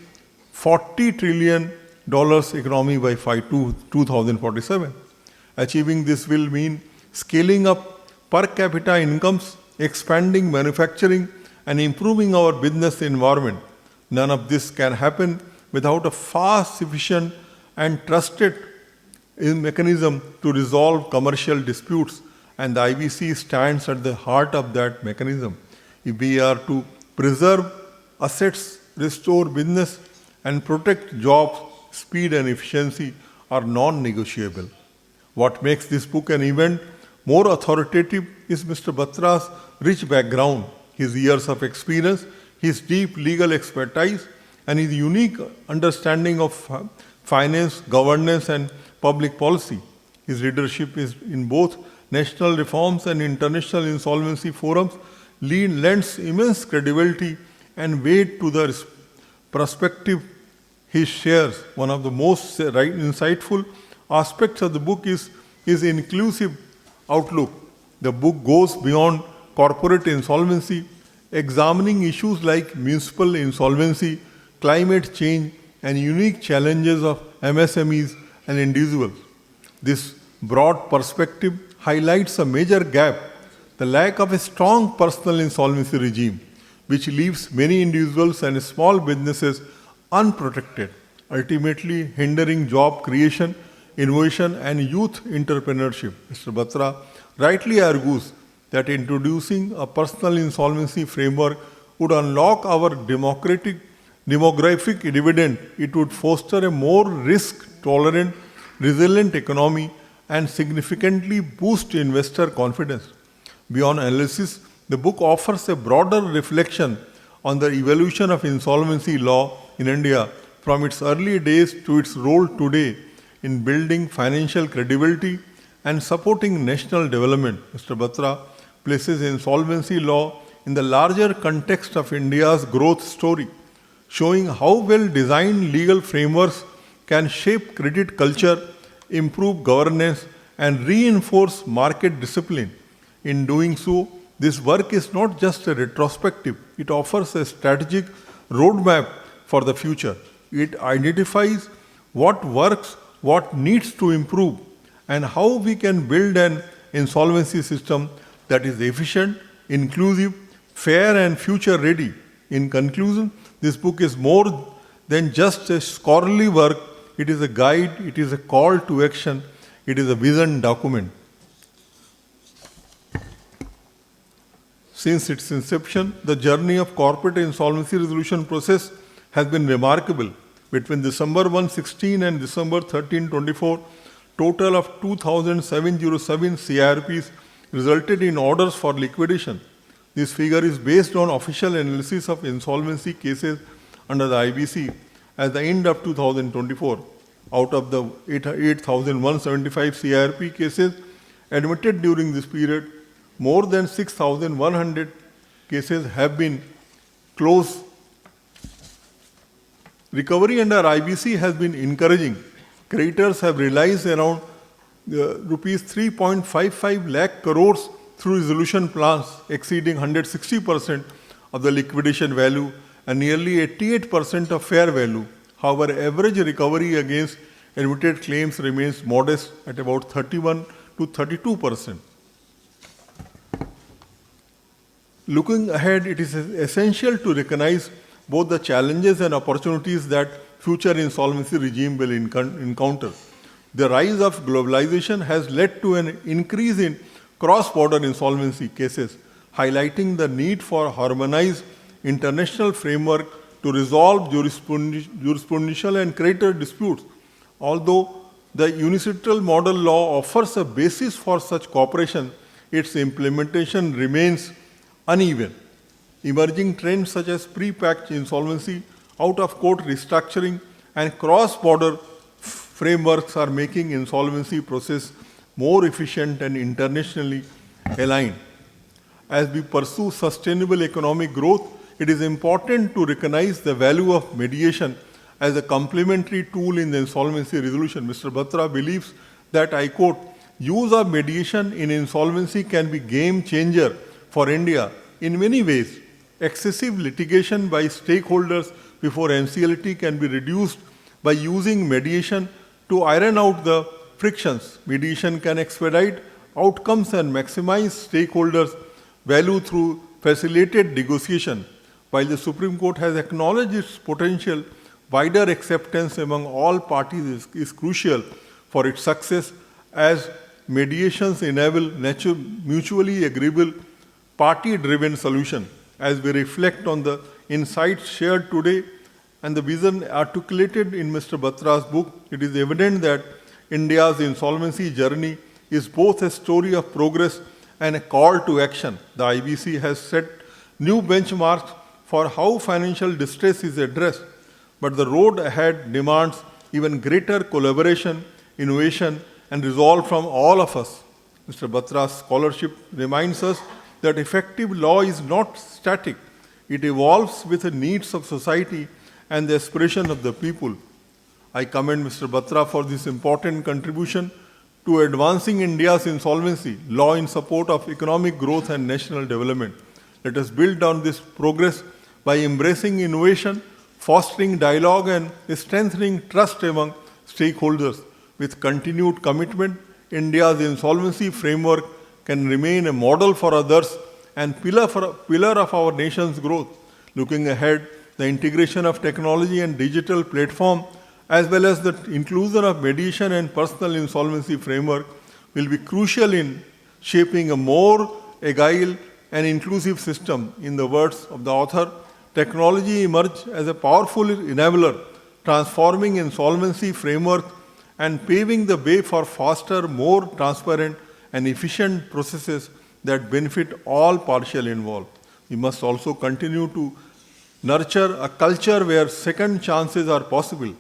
$40 trillion economy by 2047. Achieving this will mean scaling up per capita incomes, expanding manufacturing, and improving our business environment. None of this can happen without a fast, efficient, and trusted mechanism to resolve commercial disputes, and the IBC stands at the heart of that mechanism. If we are to preserve assets, restore business, and protect jobs, speed and efficiency are non-negotiable. What makes this book an event more authoritative is Mr. Batra's rich background, his years of experience, his deep legal expertise, and his unique understanding of finance, governance, and public policy. His leadership is in both national reforms and international insolvency forums lends immense credibility and weight to the perspective he shares. One of the most insightful aspects of the book is his inclusive outlook. The book goes beyond corporate insolvency, examining issues like municipal insolvency, climate change, and unique challenges of MSMEs and individuals. This broad perspective highlights a major gap, the lack of a strong personal insolvency regime, which leaves many individuals and small businesses unprotected, ultimately hindering job creation, innovation, and youth entrepreneurship. Mr. Batra rightly argues that introducing a personal insolvency framework would unlock our demographic dividend. It would foster a more risk-tolerant, resilient economy and significantly boost investor confidence. Beyond analysis, the book offers a broader reflection on the evolution of insolvency law in India from its early days to its role today in building financial credibility and supporting national development. Mr. Batra places insolvency law in the larger context of India's growth story, showing how well-designed legal frameworks can shape credit culture, improve governance, and reinforce market discipline. In doing so, this work is not just a retrospective, it offers a strategic roadmap for the future. It identifies what works, what needs to improve, and how we can build an insolvency system that is efficient, inclusive, fair, and future-ready. In conclusion, this book is more than just a scholarly work. It is a guide, it is a call to action, it is a vision document. Since its inception, the journey of corporate insolvency resolution process has been remarkable. Between December 116 and December 1324, total of 2,707 CIRPs resulted in orders for liquidation. This figure is based on official analysis of insolvency cases under the IBC at the end of 2024. Out of the 8,175 CIRP cases admitted during this period, more than 6,100 cases have been closed Recovery under IBC has been encouraging. Creditors have realized around rupees 3.55 lakh crores through resolution plans exceeding 160% of the liquidation value and nearly 88% of fair value. However, average recovery against admitted claims remains modest at about 31 to 32%. Looking ahead, it is essential to recognize both the challenges and opportunities that future insolvency regime will encounter. The rise of globalization has led to an increase in cross-border insolvency cases, highlighting the need for harmonized international framework to resolve jurisprudential and creditor disputes. Although the unilateral model law offers a basis for such cooperation, its implementation remains uneven. Emerging trends such as pre-packed insolvency, out-of-court restructuring, and cross-border frameworks are making insolvency process more efficient and internationally aligned. As we pursue sustainable economic growth, it is important to recognize the value of mediation as a complementary tool in the insolvency resolution. Mr. Batra believes that, I quote, use of mediation in insolvency can be game changer for India in many ways. Excessive litigation by stakeholders before NCLT can be reduced by using mediation to iron out the frictions. Mediation can expedite outcomes and maximize stakeholders' value through facilitated negotiation. While the Supreme Court has acknowledged its potential, wider acceptance among all parties is crucial for its success, as mediations enable mutually agreeable, party-driven solution. As we reflect on the insights shared today and the vision articulated in Mr. Batra's book, it is evident that India's insolvency journey is both a story of progress and a call to action. The IBC has set new benchmarks for how financial distress is addressed, but the road ahead demands even greater collaboration, innovation, and resolve from all of us. Mr. Batra's scholarship reminds us that effective law is not static. It evolves with the needs of society and the aspiration of the people. I commend Mr. Batra for this important contribution to advancing India's insolvency law in support of economic growth and national development. Let us build on this progress by embracing innovation, fostering dialogue, and strengthening trust among stakeholders. With continued commitment, India's insolvency framework can remain a model for others and pillar of our nation's growth. Looking ahead, the integration of technology and digital platform, as well as the inclusion of mediation and personal insolvency framework, will be crucial in shaping a more agile and inclusive system. In the words of the author, technology emerged as a powerful enabler, transforming insolvency framework and paving the way for faster, more transparent, and efficient processes that benefit all parties involved. We must also continue to nurture a culture where second chances are possible,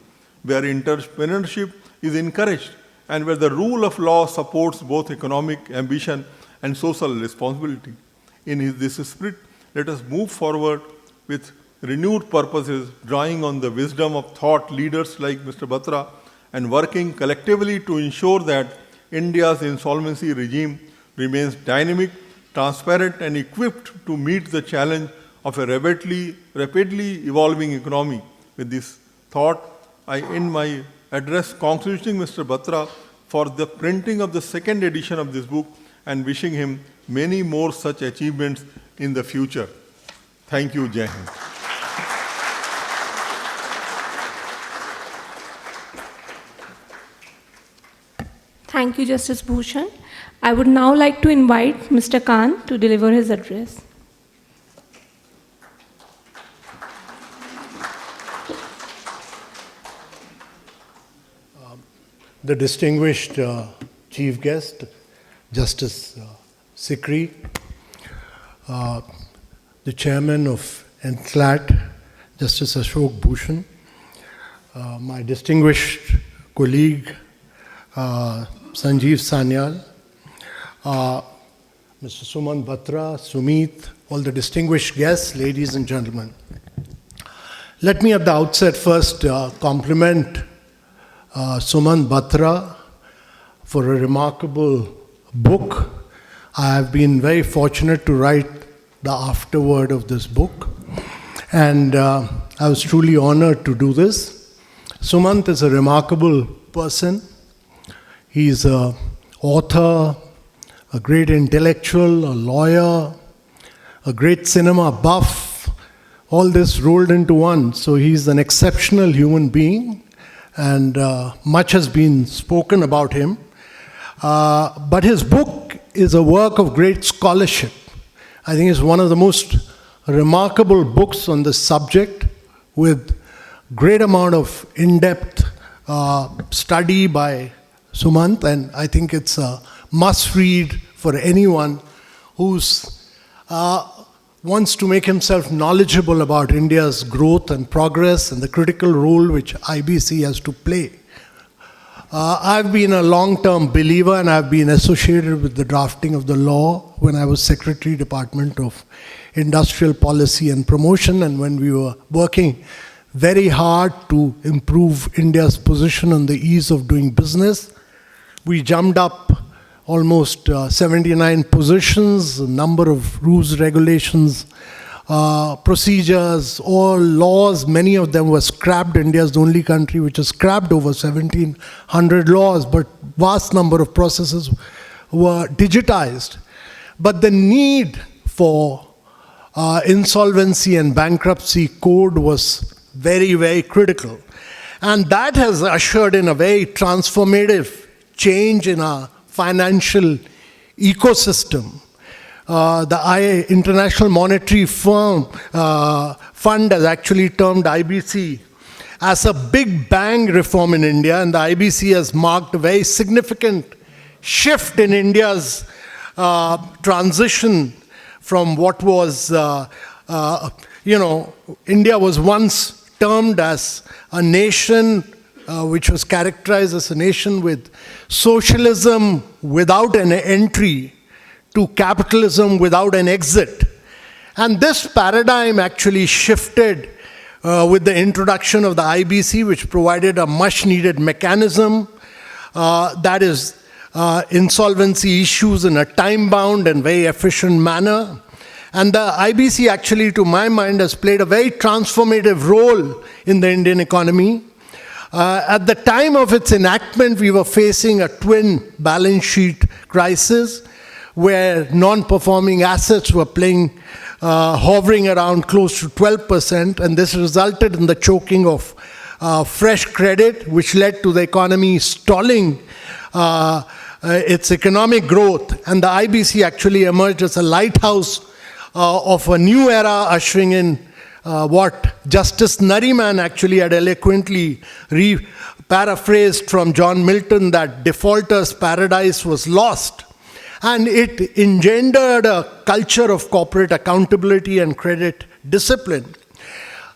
where entrepreneurship is encouraged, and where the rule of law supports both economic ambition and social responsibility. In this spirit, let us move forward with renewed purposes, drawing on the wisdom of thought leaders like Mr. Batra and working collectively to ensure that India's insolvency regime remains dynamic, transparent, and equipped to meet the challenge of a rapidly evolving economy. With this thought, I end my address congratulating Mr. Batra for the printing of the second edition of this book and wishing him many more such achievements in the future. Thank you, Jai Hind. Thank you, Justice Bhushan. I would now like to invite Mr. Kant to deliver his address. The distinguished chief guest, Justice Sikri, the chairman of NCLAT, Justice Ashok Bhushan, my distinguished colleague, Sanjeev Sanyal, Mr. Sumant Batra, Sumit, all the distinguished guests, ladies and gentlemen. Let me at the outset first compliment Sumant Batra for a remarkable book. I have been very fortunate to write the afterword of this book, and I was truly honored to do this. Sumant is a remarkable person. He's an author, a great intellectual, a lawyer, a great cinema buff, all this rolled into one. So he's an exceptional human being, and much has been spoken about him. But his book is a work of great scholarship. I think it's one of the most remarkable books on this subject, with great amount of in-depth study by Sumant, and I think it's a must-read for anyone who's wants to make himself knowledgeable about India's growth and progress and the critical role which IBC has to play. I've been a long-term believer, and I've been associated with the drafting of the law when I was Secretary, Department of Industrial Policy and Promotion, and when we were working very hard to improve India's position on the ease of doing business. We jumped up almost 79 positions, a number of rules, regulations, procedures, all laws. Many of them were scrapped. India is the only country which has scrapped over 1,700 laws, but vast number of processes were digitized. But the need for insolvency and bankruptcy code was very, very critical. And that has ushered in a very transformative change in our financial ecosystem. The International Monetary Fund has actually termed IBC as a big bang reform in India, and the IBC has marked a very significant shift in India's transition from what was, India was once termed as a nation which was characterized as a nation with socialism without an entry to capitalism without an exit. And this paradigm actually shifted with the introduction of the IBC, which provided a much needed mechanism, that is insolvency issues in a time-bound and very efficient manner. And the IBC actually, to my mind, has played a very transformative role in the Indian economy. At the time of its enactment, we were facing a twin balance sheet crisis, where non-performing assets were hovering around close to 12%, and this resulted in the choking of fresh credit, which led to the economy stalling its economic growth. And the IBC actually emerged as a lighthouse of a new era, ushering in what Justice Nariman actually had eloquently paraphrased from John Milton, that defaulter's paradise was lost. And it engendered a culture of corporate accountability and credit discipline.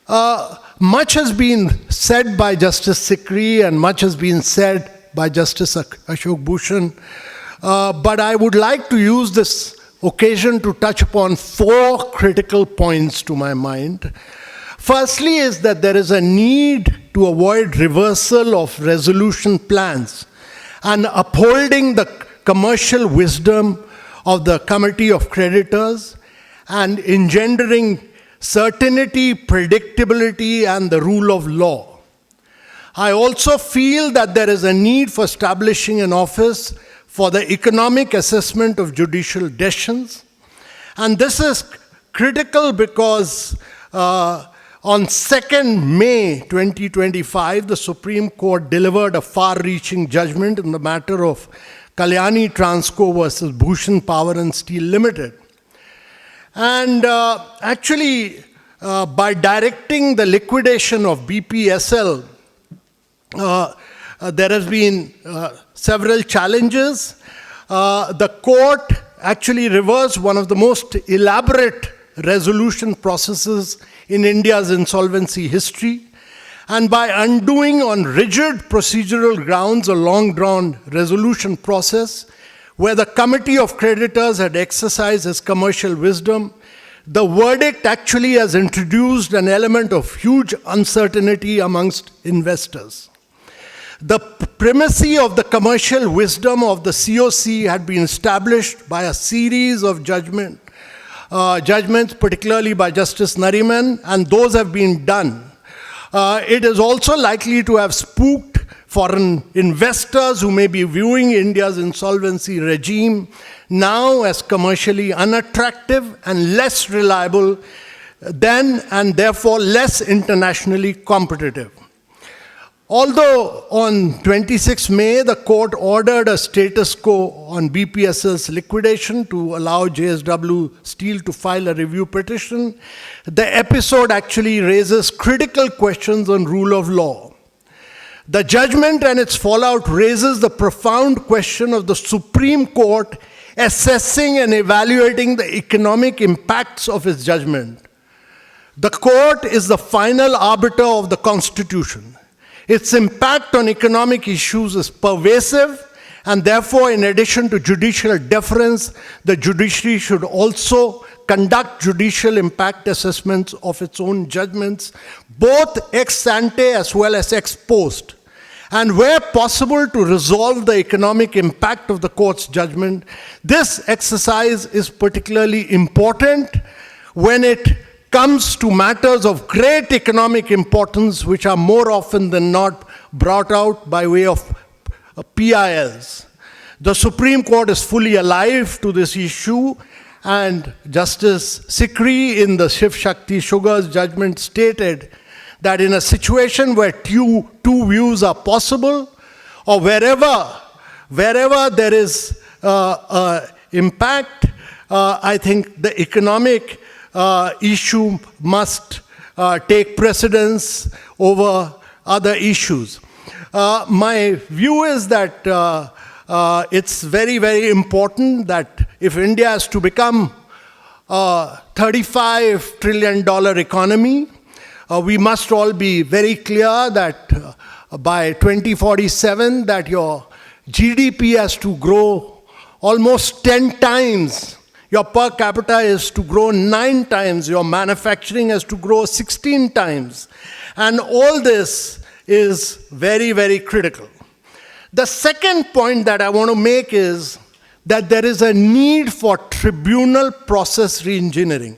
Much has been said by Justice Sikri, and much has been said by Justice Ashok Bhushan, but I would like to use this occasion to touch upon 4 critical points to my mind. Firstly is that there is a need to avoid reversal of resolution plans and upholding the commercial wisdom of the Committee of Creditors and engendering certainty, predictability, and the rule of law. I also feel that there is a need for establishing an office for the economic assessment of judicial decisions. And this is critical because on 2nd May 2025, the Supreme Court delivered a far-reaching judgment in the matter of Kalyani Transco versus Bhushan Power and Steel Limited. And actually, by directing the liquidation of BPSL, there has been several challenges. The court actually reversed one of the most elaborate resolution processes in India's insolvency history. And by undoing on rigid procedural grounds a long-drawn resolution process, where the Committee of Creditors had exercised its commercial wisdom, the verdict actually has introduced an element of huge uncertainty amongst investors. The primacy of the commercial wisdom of the COC had been established by a series of judgments, particularly by Justice Nariman, and those have been done. It is also likely to have spooked foreign investors who may be viewing India's insolvency regime now as commercially unattractive and less reliable than, and therefore less internationally competitive. Although on 26 May, the court ordered a status quo on BPSL's liquidation to allow JSW Steel to file a review petition, the episode actually raises critical questions on rule of law. The judgment and its fallout raises the profound question of the Supreme Court assessing and evaluating the economic impacts of its judgment. The court is the final arbiter of the Constitution. Its impact on economic issues is pervasive, and therefore, in addition to judicial deference, the judiciary should also conduct judicial impact assessments of its own judgments, both ex ante as well as ex post. And where possible, to resolve the economic impact of the court's judgment. This exercise is particularly important when it comes to matters of great economic importance, which are more often than not brought out by way of PILs. The Supreme Court is fully alive to this issue, and Justice Sikri in the Shiv Shakti Sugars judgment stated that in a situation where two views are possible, or wherever there is impact, I think the economic issue must take precedence over other issues. My view is that it's very, very important that if India is to become a $35 trillion economy, we must all be very clear that by 2047 that your GDP has to grow almost 10 times. Your per capita is to grow 9 times. Your manufacturing has to grow 16 times. And all this is very, very critical. The second point that I want to make is that there is a need for tribunal process reengineering.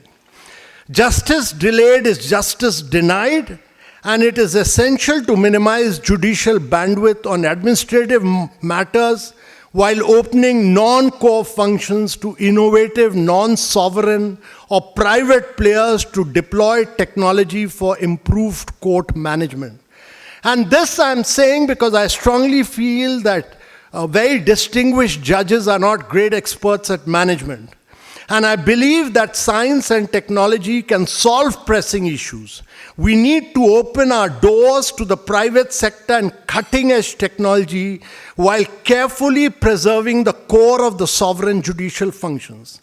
Justice delayed is justice denied, and it is essential to minimize judicial bandwidth on administrative matters while opening non-core functions to innovative, non-sovereign or private players to deploy technology for improved court management. And this I'm saying because I strongly feel that very distinguished judges are not great experts at management. And I believe that science and technology can solve pressing issues. We need to open our doors to the private sector and cutting-edge technology while carefully preserving the core of the sovereign judicial functions.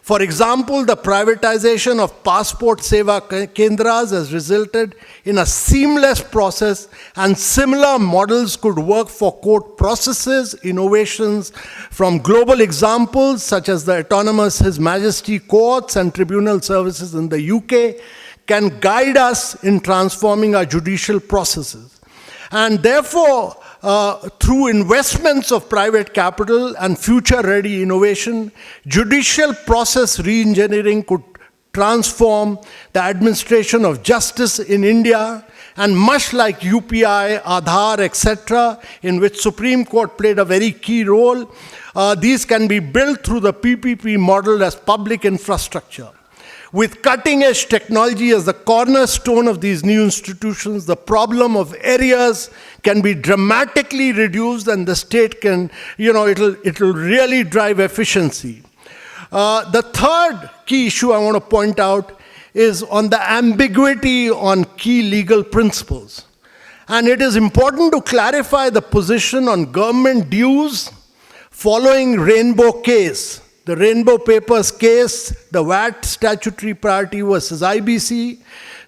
For example, the privatization of passport seva kendras has resulted in a seamless process, and similar models could work for court processes. Innovations from global examples such as the autonomous His Majesty courts and tribunal services in the UK can guide us in transforming our judicial processes. And therefore, through investments of private capital and future-ready innovation, judicial process reengineering could transform the administration of justice in India, and much like UPI, Aadhaar, etc., in which Supreme Court played a very key role, these can be built through the PPP model as public infrastructure. With cutting-edge technology as the cornerstone of these new institutions, the problem of arrears can be dramatically reduced, and the state can, it'll really drive efficiency. The third key issue I want to point out is on the ambiguity on key legal principles. And it is important to clarify the position on government dues following Rainbow case. The Rainbow Papers case, the VAT statutory priority versus IBC,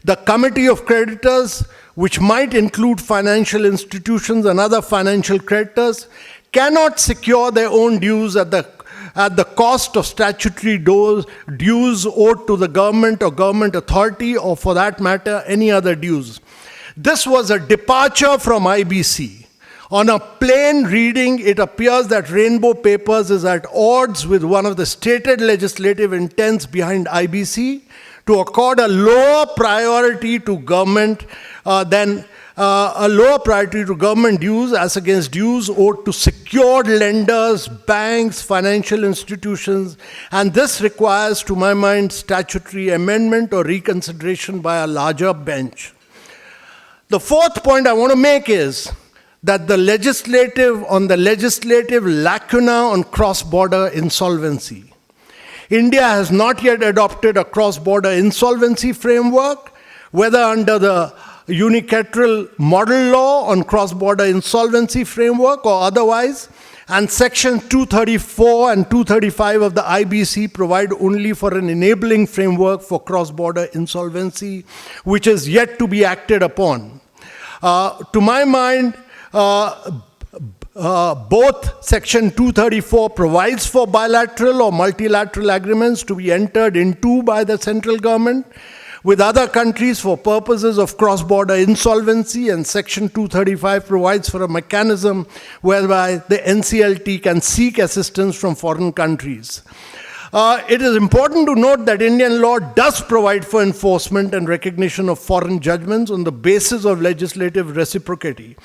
the committee of creditors, which might include financial institutions and other financial creditors, cannot secure their own dues at the at the cost of statutory dues owed to the government or government authority, or for that matter, any other dues. This was a departure from IBC. On a plain reading, it appears that Rainbow Papers is at odds with one of the stated legislative intents behind IBC to accord a lower priority to government dues as against dues owed to secured lenders, banks, financial institutions, and this requires, to my mind, statutory amendment or reconsideration by a larger bench. The fourth point I want to make is that the legislative lacuna on cross-border insolvency. India has not yet adopted a cross-border insolvency framework, whether under the unilateral model law on cross-border insolvency framework or otherwise, and Section 234 and 235 of the IBC provide only for an enabling framework for cross-border insolvency, which is yet to be acted upon. To my mind, both Section 234 provides for bilateral or multilateral agreements to be entered into by the central government with other countries for purposes of cross-border insolvency, and Section 235 provides for a mechanism whereby the NCLT can seek assistance from foreign countries. It is important to note that Indian law does provide for enforcement and recognition of foreign judgments on the basis of legislative reciprocity.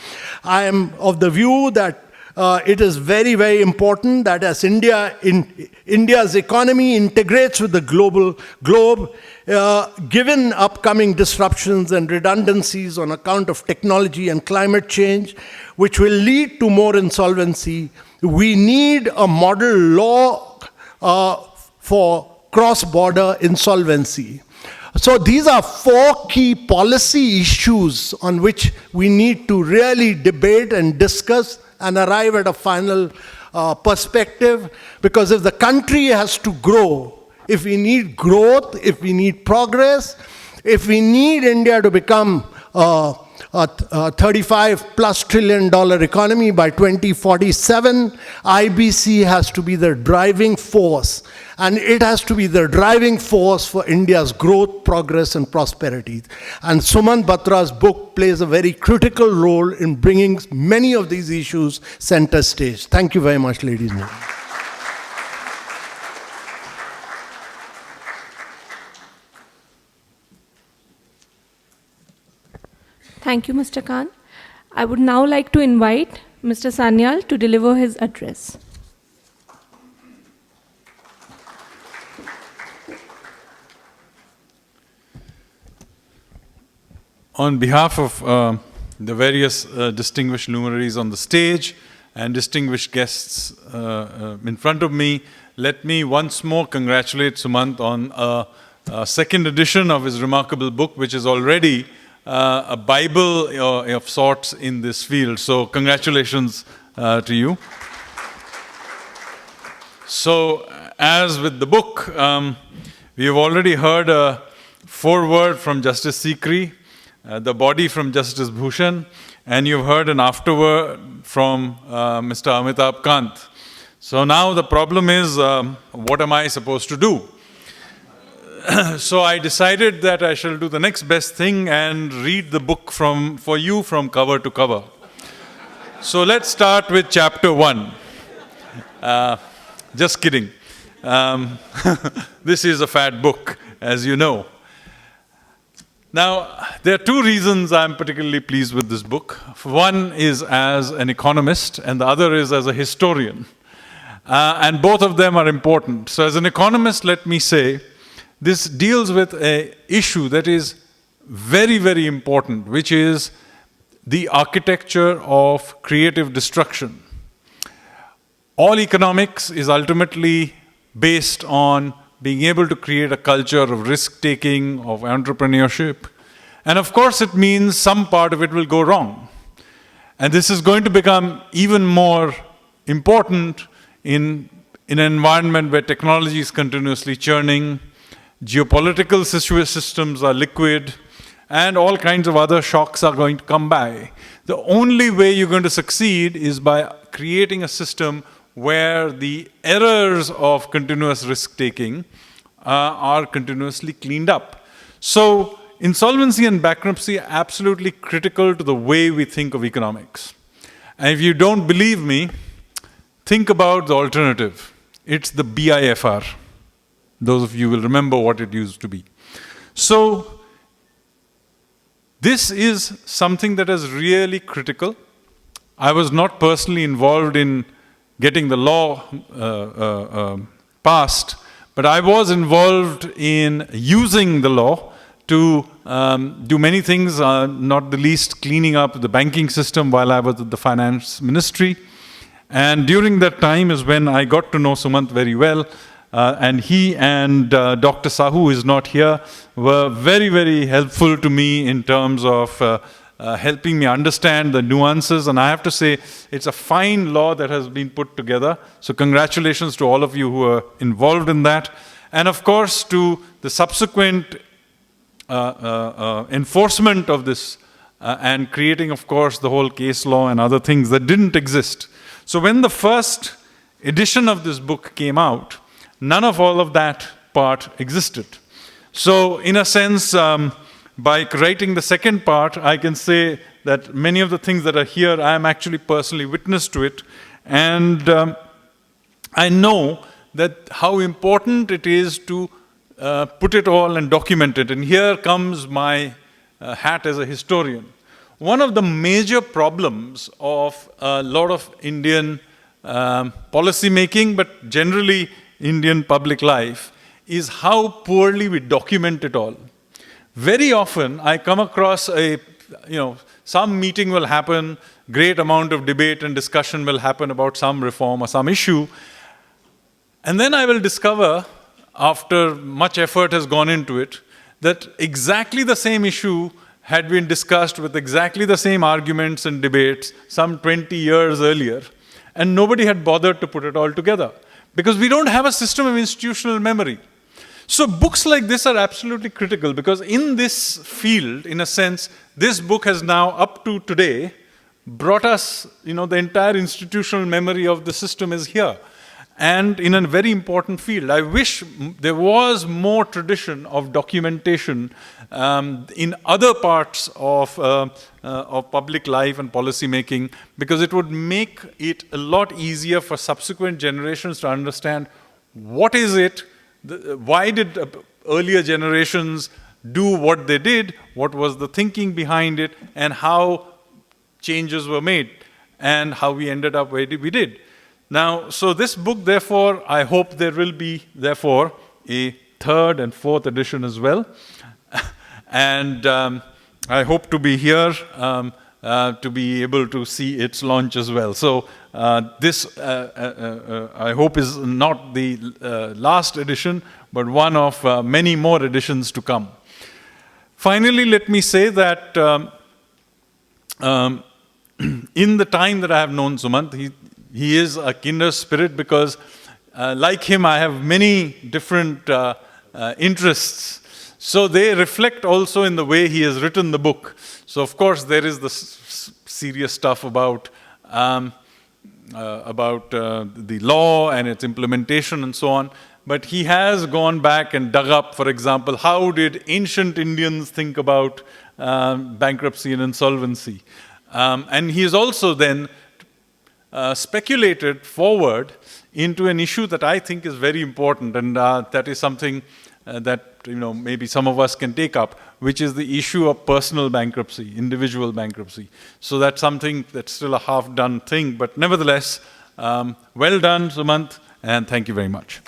I am of the view that it is very, very important that as India's economy integrates with the globe, given upcoming disruptions and redundancies on account of technology and climate change, which will lead to more insolvency, we need a model law for cross-border insolvency. So these are four key policy issues on which we need to really debate and discuss and arrive at a final perspective, because if the country has to grow, if we need growth, if we need progress, if we need India to become a $35+ trillion economy by 2047, IBC has to be the driving force. And it has to be the driving force for India's growth, progress, and prosperity. And Sumant Batra's book plays a very critical role in bringing many of these issues center stage. Thank you very much, ladies and gentlemen. Thank you, Mr. Khan. I would now like to invite Mr. Sanyal to deliver his address. On behalf of the various distinguished luminaries on the stage and distinguished guests in front of me, let me once more congratulate Sumant on a second edition of his remarkable book, which is already a Bible of sorts in this field. So congratulations to you. So as with the book, we have already heard a foreword from Justice Sikri, the body from Justice Bhushan, and you've heard an afterword from Mr. Amitabh Kant. So now the problem is, what am I supposed to do? So I decided that I shall do the next best thing and read the book for you from cover to cover. So let's start with chapter 1. Just kidding. This is a fat book, as you know. Now, there are two reasons I'm particularly pleased with this book. One is as an economist, and the other is as a historian. And both of them are important. So as an economist, let me say, this deals with an issue that is very, very important, which is the architecture of creative destruction. All economics is ultimately based on being able to create a culture of risk-taking, of entrepreneurship. And of course, it means some part of it will go wrong. And this is going to become even more important in an environment where technology is continuously churning, geopolitical systems are liquid, and all kinds of other shocks are going to come by. The only way you're going to succeed is by creating a system where the errors of continuous risk-taking are continuously cleaned up. So insolvency and bankruptcy are absolutely critical to the way we think of economics. And if you don't believe me, think about the alternative. It's the BIFR. Those of you will remember what it used to be. So this is something that is really critical. I was not personally involved in getting the law passed, but I was involved in using the law to do many things, not the least cleaning up the banking system while I was at the finance ministry. And during that time is when I got to know Sumant very well. And he and Dr. Sahu, who is not here, were very, very helpful to me in terms of helping me understand the nuances. And I have to say, it's a fine law that has been put together. So congratulations to all of you who are involved in that. And of course, to the subsequent enforcement of this and creating, of course, the whole case law and other things that didn't exist. So when the first edition of this book came out, none of all of that part existed. So in a sense, by writing the second part, I can say that many of the things that are here, I am actually personally witness to it. And I know that how important it is to put it all and document it. And here comes my hat as a historian. One of the major problems of a lot of Indian policy making, but generally Indian public life, is how poorly we document it all. Very often I come across some meeting will happen, great amount of debate and discussion will happen about some reform or some issue, and then I will discover, after much effort has gone into it, that exactly the same issue had been discussed with exactly the same arguments and debates some 20 years earlier, and nobody had bothered to put it all together. Because we don't have a system of institutional memory. So books like this are absolutely critical, because in this field, in a sense, this book has now, up to today, brought us, the entire institutional memory of the system is here. And in a very important field. I wish there was more tradition of documentation in other parts of public life and policy making, because it would make it a lot easier for subsequent generations to understand what is it, why did earlier generations do what they did, what was the thinking behind it, and how changes were made, and how we ended up where we did. Now, so this book, therefore, I hope there will be, therefore, a third and fourth edition as well. And I hope to be here to be able to see its launch as well. So this, I hope, is not the last edition, but one of many more editions to come. Finally, let me say that in the time that I have known Sumant, he is a kindred spirit, because like him, I have many different interests. So they reflect also in the way he has written the book. So of course there is the serious stuff about the law and its implementation and so on. But he has gone back and dug up, for example, how did ancient Indians think about bankruptcy and insolvency? And he has also then speculated forward into an issue that I think is very important, and that is something that maybe some of us can take up, which is the issue of personal bankruptcy, individual bankruptcy. So that's something that's still a half-done thing, but nevertheless, well done, Sumant, and thank you very much.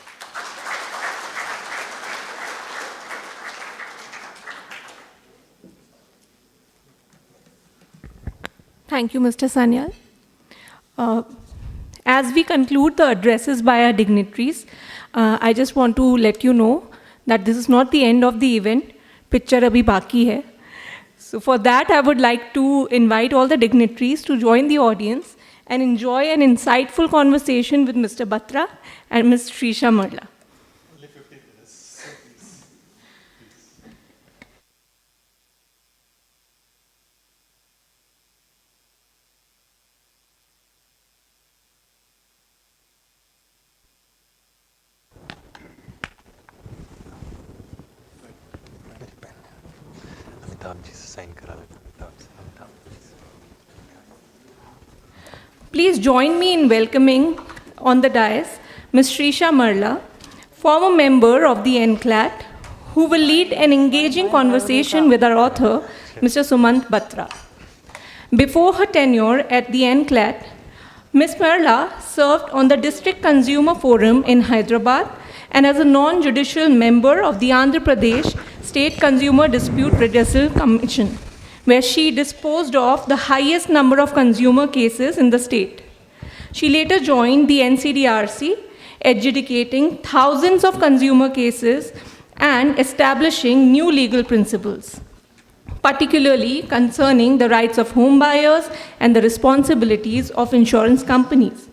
Thank you, Mr. Sanyal. As we conclude the addresses by our dignitaries, I just want to let you know that this is not the end of the event. Picture abhi baki hai. So for that, I would like to invite all the dignitaries to join the audience and enjoy an insightful conversation with Mr. Batra and Ms. Srisha Marla. Amitabh ji से sign करा लेना Amitabh Please join me in welcoming on the dais Ms. Shrisha Marla, former member of the NCLAT, who will lead an engaging conversation with our author, Mr. Sumant Batra. Before her tenure at the NCLAT, Ms. Marla served on the District Consumer Forum in Hyderabad and as a non-judicial member of the Andhra Pradesh State Consumer Dispute Redressal Commission, where she disposed of the highest number of consumer cases in the state. She later joined the NCDRC, adjudicating thousands of consumer cases and establishing new legal principles, particularly concerning the rights of home buyers and the responsibilities of insurance companies.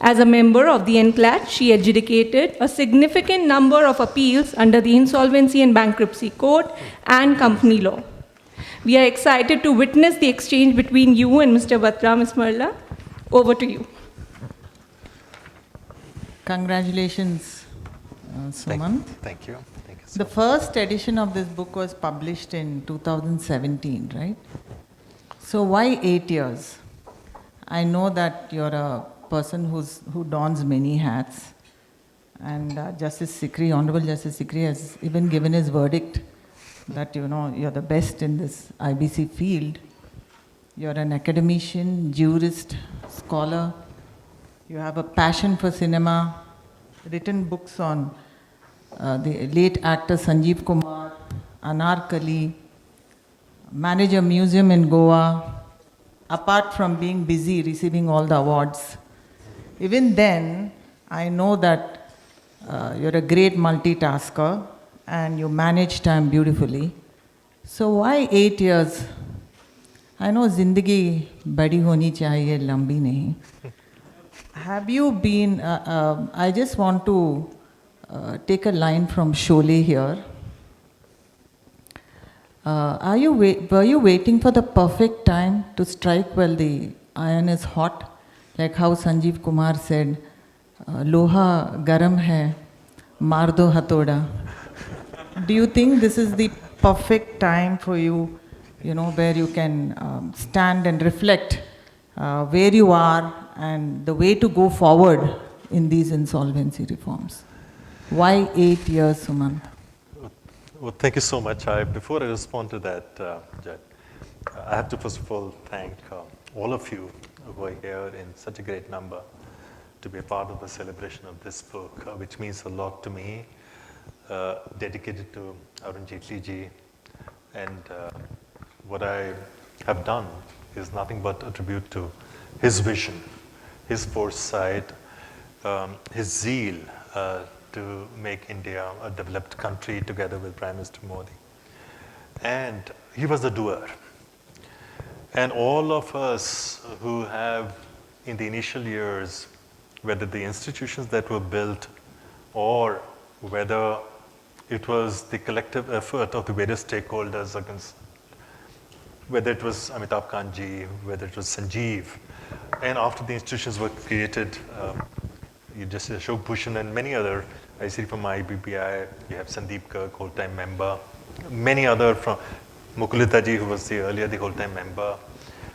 As a member of the NCLAT, she adjudicated a significant number of appeals under the Insolvency and Bankruptcy Code and Company Law. We are excited to witness the exchange between you and Mr. Batra. Ms. Marla, over to you. Congratulations, Sumant. Thank you. Thank you so The much. first edition of this book was published in 2017, right? So why 8 years? I know that you're a person who dons many hats, and Justice Sikri, Honorable Justice Sikri, has even given his verdict that you're the best in this IBC field. You're an academician, jurist, scholar. You have a passion for cinema, written books on the late actor Sanjeev Kumar, Anarkali, manage a museum in Goa, apart from being busy receiving all the awards. Even then, I know that you're a great multitasker and you manage time beautifully. So why 8 years? I know zindagi badi honi chahiye, lambi nahi. Have you been, I just want to take a line from Sholay here. Were you waiting for the perfect time to strike while the iron is hot? Like how Sanjeev Kumar said, Loha garam hai, maar do hatoda. Do you think this is the perfect time for you, where you can stand and reflect where you are and the way to go forward in these insolvency reforms? Why 8 years, Sumant? Well, thank you so much. Before I respond to that, Judge, I have to first of all thank all of you who are here in such a great number to be a part of the celebration of this book, which means a lot to me, dedicated to Arun Jaitley ji. And what I have done is nothing but a tribute to his vision, his foresight, his zeal to make India a developed country together with Prime Minister Modi. And he was a doer. And all of us who have, in the initial years, whether the institutions that were built or whether it was the collective effort of the various stakeholders, whether it was Amitabh Kanji, whether it was Sanjeev, and after the institutions were created, you just see Ashok Bhushan and many other. I see from IBPI, you have Sandeep Kirk, whole-time member, many other from Mukulita ji, who was earlier the whole-time member.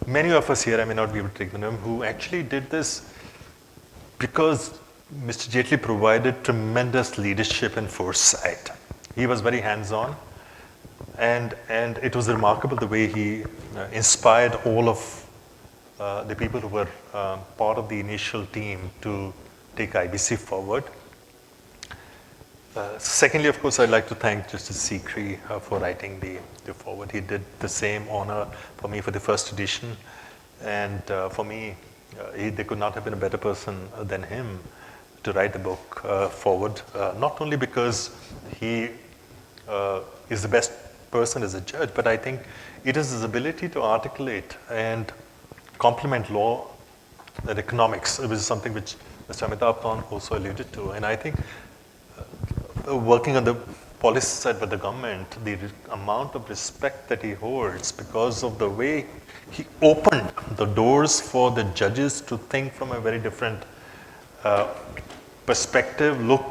Many of us here, I may not be able to take the name, who actually did this because Mr. Jaitley provided tremendous leadership and foresight. He was very hands-on, and it was remarkable the way he inspired all of the people who were part of the initial team to take IBC forward. Secondly, of course, I'd like to thank Justice Sikri for writing the foreword. He did the same honor for me for the first edition. And for me, there could not have been a better person than him to write the book forward, not only because he is the best person as a judge, but I think it is his ability to articulate and complement law and economics, which is something which Mr. Amitabh Kant also alluded to. And I think working on the policy side with the government, the amount of respect that he holds because of the way he opened the doors for the judges to think from a very different perspective, look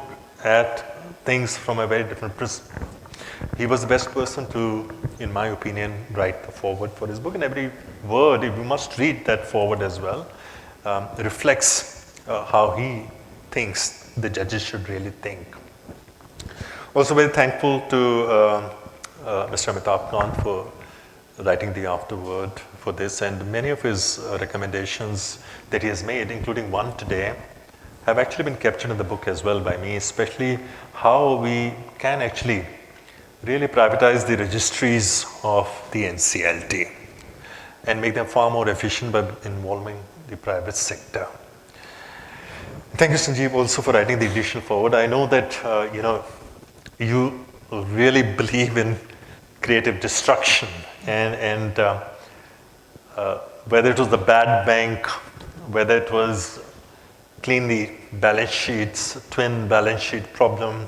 at things from a very different he was the best person to, in my opinion, write the foreword for his book. And every word, if you must read that foreword as well, reflects how he thinks the judges should really think. Also very thankful to Mr. Amitabh Kant for writing the afterword for this, and many of his recommendations that he has made, including one today, have actually been captured in the book as well by me, especially how we can actually really privatize the registries of the NCLT and make them far more efficient by involving the private sector. Thank you, Sanjeev, also for writing the additional forward. I know that you really believe in creative destruction, and whether it was the bad bank, whether it was clean the balance sheets, twin balance sheet problem,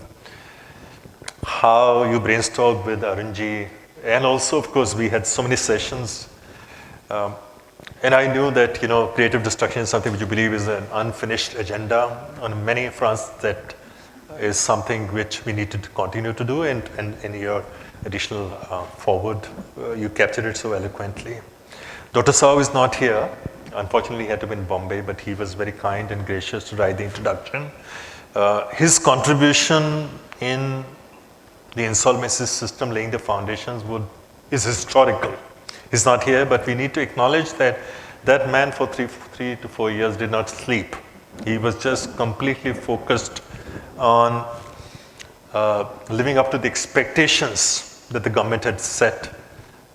how you brainstormed with Arunji, and also, of course, we had so many sessions. And I knew that, creative destruction is something which you believe is an unfinished agenda on many fronts. That is something which we need to continue to do, and in your additional forward, you captured it so eloquently. Dr. Saw is not here. Unfortunately, he had to be in Bombay, but he was very kind and gracious to write the introduction. His contribution in the insolvency system, laying the foundations, is historical. He's not here, but we need to acknowledge that that man for 3 to 4 years did not sleep. He was just completely focused on living up to the expectations that the government had set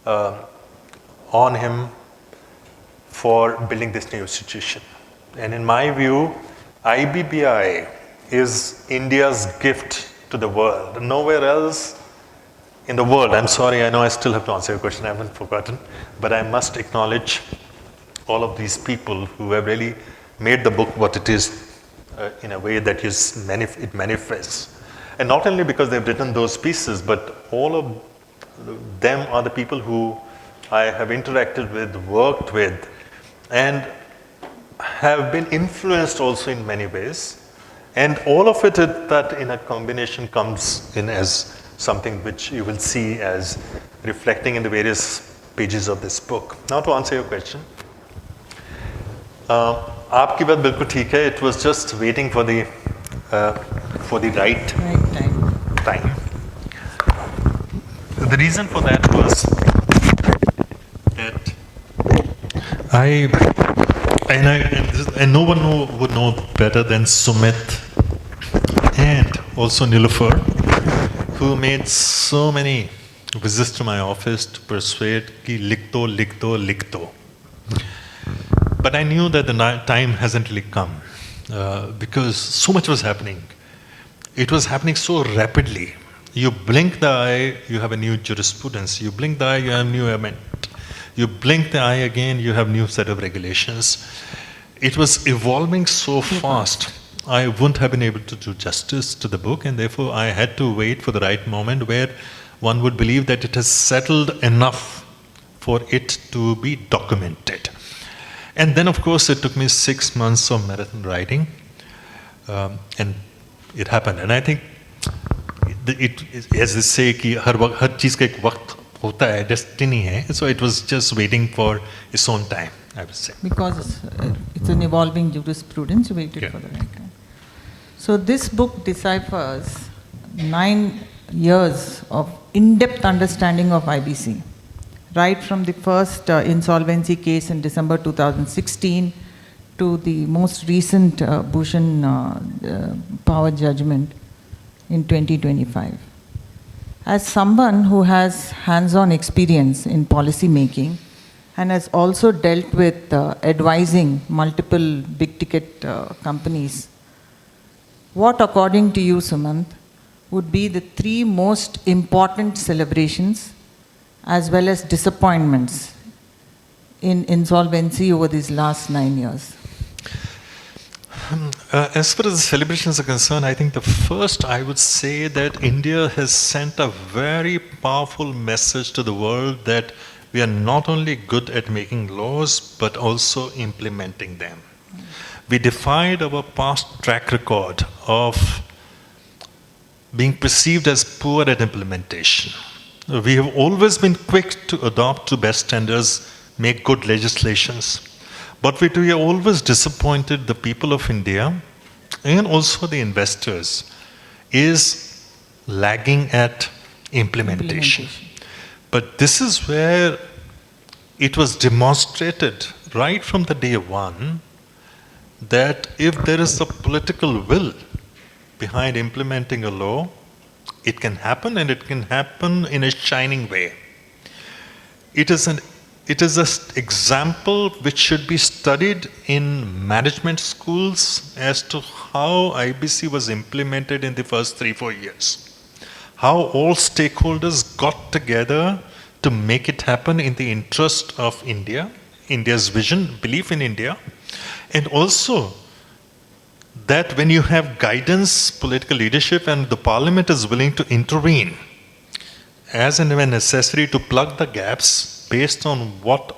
on him for building this new institution. And in my view, IBBI is India's gift to the world. Nowhere else in the world, I'm sorry, I know I still have to answer your question, I haven't forgotten, but I must acknowledge all of these people who have really made the book what it is in a way that it manifests. And not only because they've written those pieces, but all of them are the people who I have interacted with, worked with, and have been influenced also in many ways. And all of it that in a combination comes in as something which you will see as reflecting in the various pages of this book. Now to answer your question. आपकी बात बिल्कुल ठीक है. It was just waiting for the right time. The reason for that was that and no one would know better than Sumit and also Nilofer, who made so many visits to my office to persuade ki likh do. But I knew that the time hasn't really come because so much was happening. It was happening so rapidly. You blink the eye, you have a new jurisprudence. You blink the eye, you have a new amendment. You blink the eye again, you have a new set of regulations. It was evolving so fast. I wouldn't have been able to do justice to the book, and therefore I had to wait for the right moment where one would believe that it has settled enough for it to be documented. And then, of course, it took me 6 months of marathon writing, and it happened. And I think, as they say, कि हर चीज़ का एक वक्त होता है, destiny है. So it was just waiting for its own time, I would say. Because it's an evolving jurisprudence, you waited for the right time. So this book deciphers 9 years of in-depth understanding of IBC, right from the first insolvency case in December 2016 to the most recent Bhushan power judgment in 2025. As someone who has hands-on experience in policy making and has also dealt with advising multiple big-ticket companies, what, according to you, Sumant, would be the 3 most important celebrations as well as disappointments in insolvency over these last 9 years? As far as the celebrations are concerned, I think the first, I would say that India has sent a very powerful message to the world that we are not only good at making laws, but also implementing them. We defied our past track record of being perceived as poor at implementation. We have always been quick to adopt to best standards, make good legislations, but we have always disappointed the people of India and also the investors is lagging at implementation. But this is where it was demonstrated right from the day one that if there is a political will behind implementing a law, it can happen, and it can happen in a shining way. It is an example which should be studied in management schools as to how IBC was implemented in the first 3-4 years. How all stakeholders got together to make it happen in the interest of India, India's vision, belief in India, and also that when you have guidance, political leadership, and the parliament is willing to intervene as and when necessary to plug the gaps based on what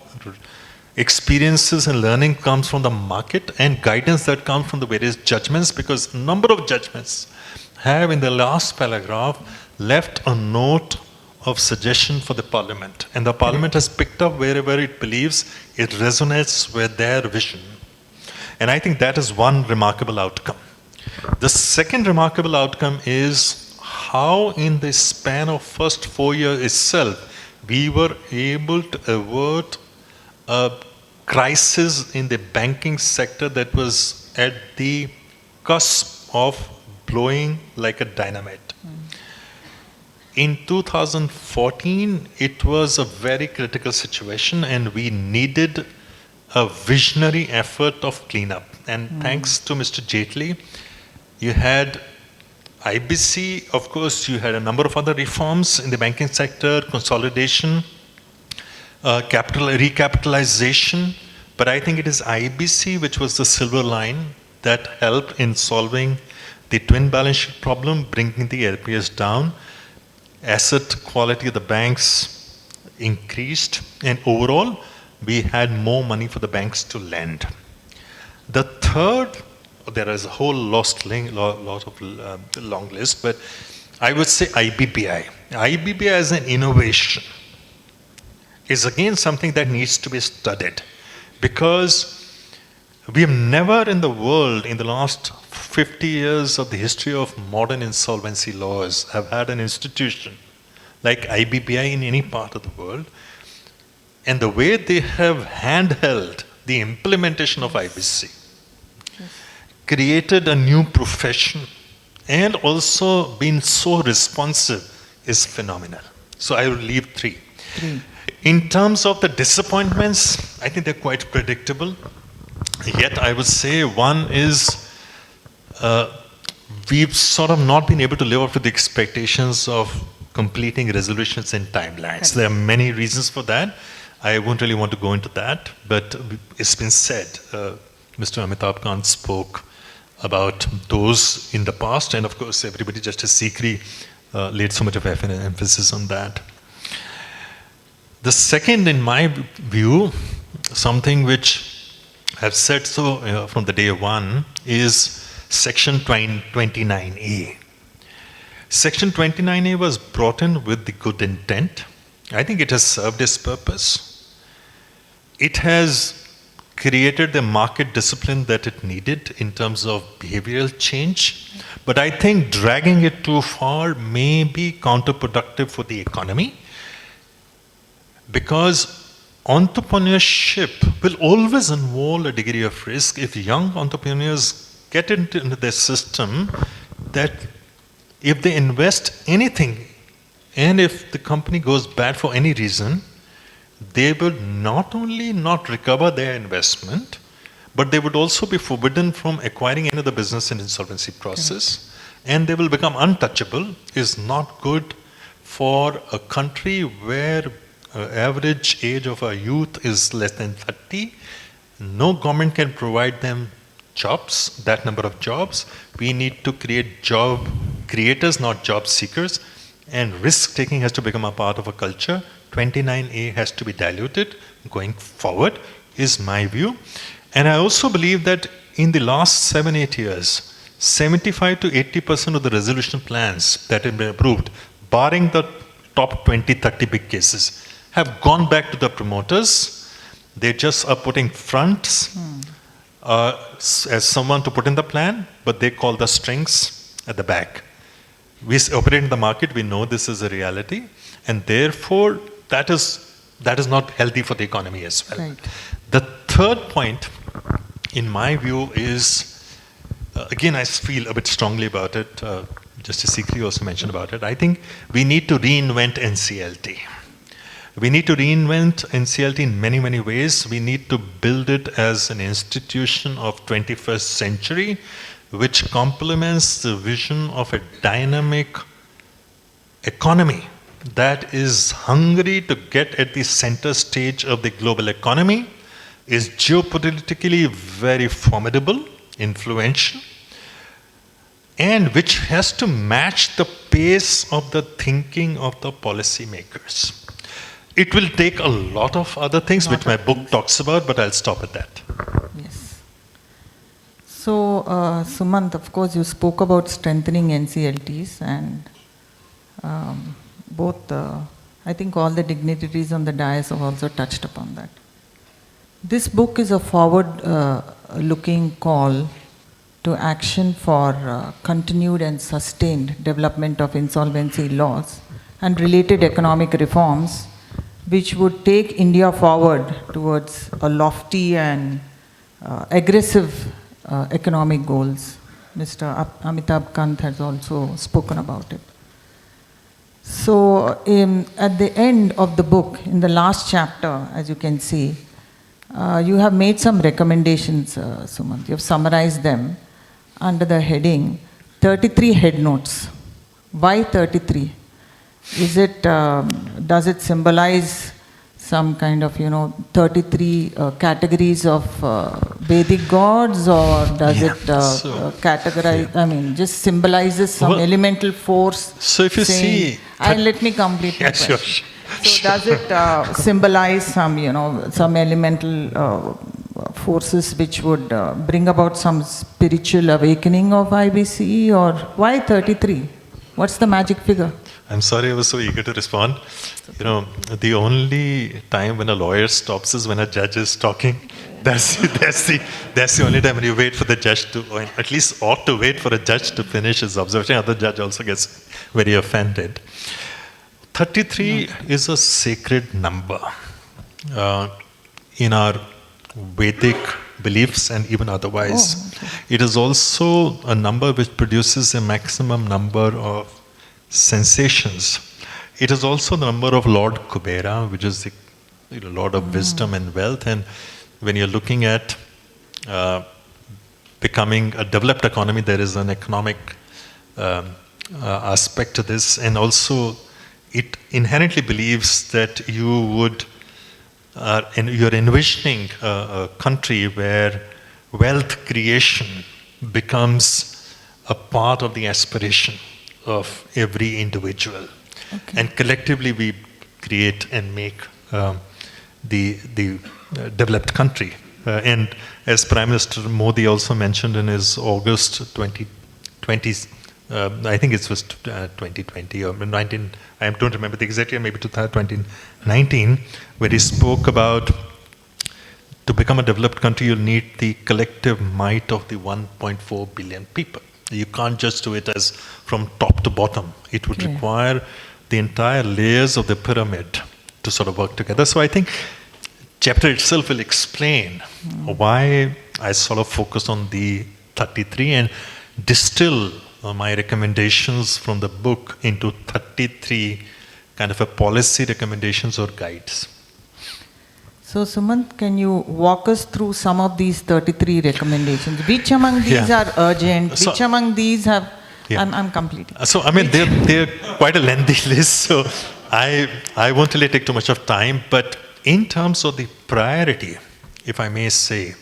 experiences and learning comes from the market and guidance that comes from the various judgments, because a number of judgments have in the last paragraph left a note of suggestion for the parliament, and the parliament has picked up wherever it believes it resonates with their vision. And I think that is one remarkable outcome. The second remarkable outcome is how in the span of first 4 years itself, we were able to avert a crisis in the banking sector that was at the cusp of blowing like a dynamite. In 2014, it was a very critical situation, and we needed a visionary effort of cleanup. And thanks to Mr. Jaitley, you had IBC, of course, you had a number of other reforms in the banking sector, consolidation, recapitalization, but I think it is IBC which was the silver line that helped in solving the twin balance sheet problem, bringing the LPS down. Asset quality of the banks increased, and overall, we had more money for the banks to lend. The third, there is a whole long list, but I would say IBBI. IBBI as an innovation is again something that needs to be studied, because we have never in the world, in the last 50 years of the history of modern insolvency laws, have had an institution like IBBI in any part of the world. And the way they have handheld the implementation of IBC created a new profession and also been so responsive is phenomenal. So I will leave three. In terms of the disappointments, I think they're quite predictable. Yet I would say one is we've sort of not been able to live up to the expectations of completing resolutions in timelines. There are many reasons for that. I won't really want to go into that, but it's been said. Mr. Amitabh Kant spoke about those in the past, and of course everybody, Justice Sikri, laid so much of emphasis on that. The second, in my view, something which I've said so from the day one, is Section 29A. Section 29A was brought in with the good intent. I think it has served its purpose. It has created the market discipline that it needed in terms of behavioral change. But I think dragging it too far may be counterproductive for the economy, because entrepreneurship will always involve a degree of risk if young entrepreneurs get into their system that if they invest anything and if the company goes bad for any reason, they will not only not recover their investment, but they would also be forbidden from acquiring any other business in insolvency process, and they will become untouchable. Is not good for a country where average age of a youth is less than 30. No government can provide them jobs, that number of jobs. We need to create job creators, not job seekers, and risk taking has to become a part of a culture. 29A has to be diluted going forward, is my view. And I also believe that in the last 7-8 years, 75 to 80% of the resolution plans that have been approved, barring the top 20, 30 big cases, have gone back to the promoters. They just are putting fronts as someone to put in the plan, but they call the strings at the back. We operate in the market, we know this is a reality, and therefore that is not healthy for the economy as well. Right. The third point, in my view, is, again, I feel a bit strongly about it. Justice Sikri also mentioned about it. I think we need to reinvent NCLT. We need to reinvent NCLT in many, many ways. We need to build it as an institution of 21st century, which complements the vision of a dynamic economy that is hungry to get at the center stage of the global economy, is geopolitically very formidable, influential, and which has to match the pace of the thinking of the policymakers. It will take a lot of other things, which my book talks about, but I'll stop at that. Yes. So, Sumant, of course, you spoke about strengthening NCLTs, and both, I think all the dignitaries on the dais have also touched upon that. This book is a forward-looking call to action for continued and sustained development of insolvency laws and related economic reforms, which would take India forward towards a lofty and aggressive economic goals. Mr. Amitabh Kant has also spoken about it. So at the end of the book, in the last chapter, as you can see, you have made some recommendations, Sumant. You have summarized them under the heading 33 head notes. Why 33? Is it, does it symbolize some kind of, 33 categories of Vedic gods, or does it categorize, just symbolizes some elemental force? So if you see... let me complete my question. Sure. So does it symbolize some, some elemental forces which would bring about some spiritual awakening of IBC, or why 33? What's the magic figure? I'm sorry I was so eager to respond. The only time when a lawyer stops is when a judge is talking. That's the only time when you wait for the judge to, or at least ought to wait for a judge to finish his observation. Other judge also gets very offended. 33 is a sacred number in our Vedic beliefs and even otherwise. It is also a number which produces a maximum number of sensations. It is also the number of Lord Kubera, which is the Lord of wisdom and wealth. And when you're looking at becoming a developed economy, there is an economic aspect to this, and also it inherently believes that you would, and you're envisioning a country where wealth creation becomes a part of the aspiration of every individual. Okay. And collectively we create and make the developed country. And as Prime Minister Modi also mentioned in his August 2020, I think it was 2020 or 19, I don't remember the exact year, maybe 2019, where he spoke about to become a developed country, you'll need the collective might of the 1.4 billion people. You can't just do it as from top to bottom. It would require the entire layers of the pyramid to sort of work together. So I think chapter itself will explain why I sort of focus on the 33 and distill my recommendations from the book into 33 kind of a policy recommendations or guides. So Sumant, can you walk us through some of these 33 recommendations? Which among these are urgent? Which among these have... I'm completing. So, I mean, they're quite a lengthy list, so I won't really take too much of time, but in terms of the priority, if I may say,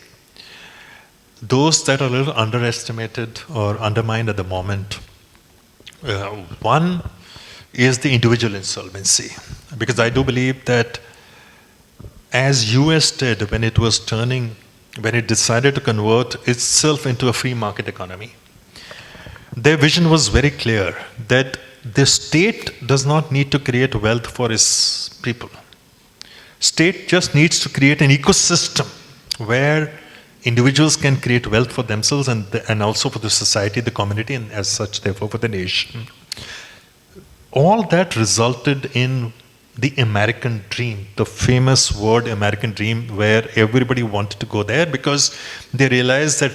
those that are a little underestimated or undermined at the moment, one is the individual insolvency. Because I do believe that as US did when it decided to convert itself into a free market economy, their vision was very clear that the state does not need to create wealth for its people. State just needs to create an ecosystem where individuals can create wealth for themselves and also for the society, the community, and as such, therefore, for the nation. All that resulted in the American dream, the famous word American dream, where everybody wanted to go there because they realized that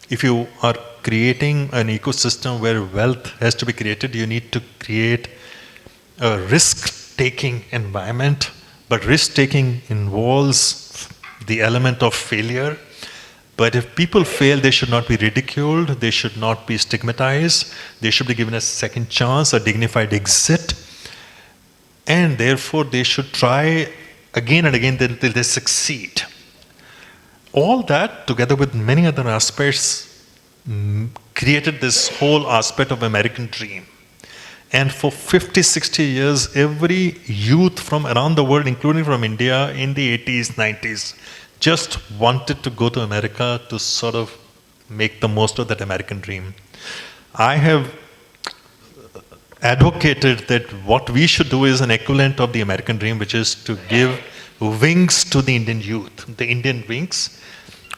if you are creating an ecosystem where wealth has to be created, you need to create a risk-taking environment, but risk-taking involves the element of failure. But if people fail, they should not be ridiculed, they should not be stigmatized, they should be given a second chance, a dignified exit, and therefore they should try again and again till they succeed. All that, together with many other aspects, created this whole aspect of American dream. And for 50, 60 years, every youth from around the world, including from India in the 80s, 90s, just wanted to go to America to sort of make the most of that American dream. I have advocated that what we should do is an equivalent of the American dream, which is to give wings to the Indian youth, the Indian wings,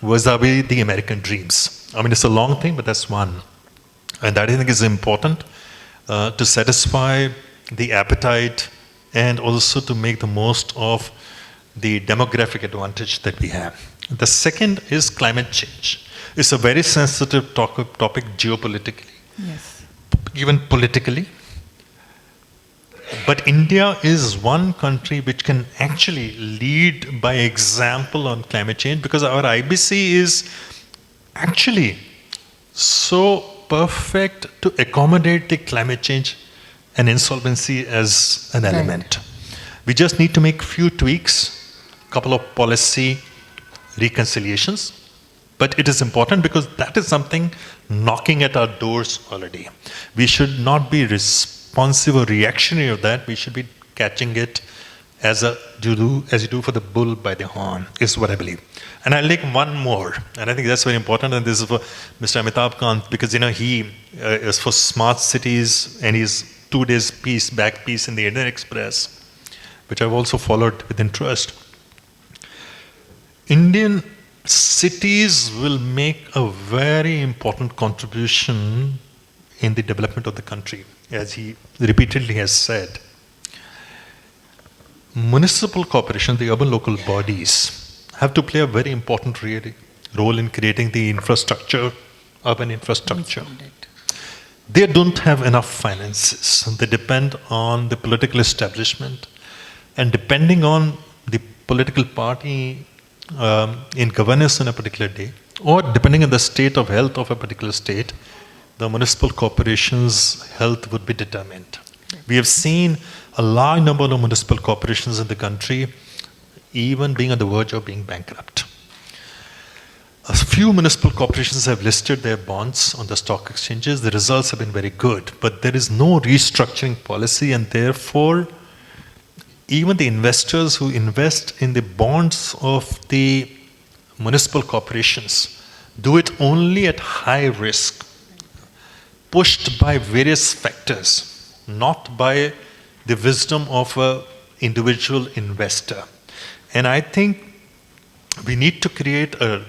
vis-a-vis the American dreams. I mean, it's a long thing, but that's one. And that I think is important to satisfy the appetite and also to make the most of the demographic advantage that we have. The second is climate change. It's a very sensitive topic geopolitically, Yes. even politically. But India is one country which can actually lead by example on climate change because our IBC is actually so perfect to accommodate the climate change and insolvency as an element. We just need to make few tweaks, couple of policy reconciliations, but it is important because that is something knocking at our doors already. We should not be responsive or reactionary of that. We should be catching it as you do for the bull by the horn, is what I believe. And I'll take one more, and I think that's very important, and this is for Mr. Amitabh Kant, because he is for smart cities, and he's 2 days back piece in the Indian Express, which I've also followed with interest. Indian cities will make a very important contribution in the development of the country, as he repeatedly has said. Municipal corporations, the urban local bodies, have to play a very important role in creating the infrastructure, urban infrastructure. They don't have enough finances. They depend on the political establishment, and depending on the political party in governance in a particular day, or depending on the state of health of a particular state, the municipal corporation's health would be determined. We have seen a large number of municipal corporations in the country even being on the verge of being bankrupt. A few municipal corporations have listed their bonds on the stock exchanges. The results have been very good, but there is no restructuring policy, and therefore even the investors who invest in the bonds of the municipal corporations do it only at high risk, pushed by various factors, not by the wisdom of an individual investor. And I think we need to create a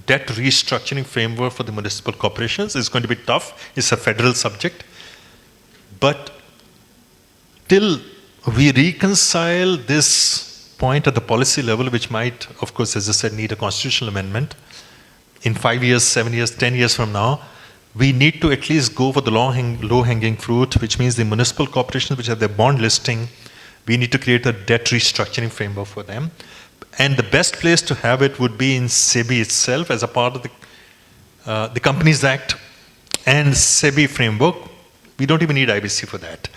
debt restructuring framework for the municipal corporations. It's going to be tough. It's a federal subject. But till we reconcile this point at the policy level, which might, of course, as I said, need a constitutional amendment, in 5 years, 7 years, 10 years from now, we need to at least go for the low-hanging fruit, which means the municipal corporations which have their bond listing, we need to create a debt restructuring framework for them. And the best place to have it would be in SEBI itself as a part of the Companies Act and SEBI framework. We don't even need IBC for that.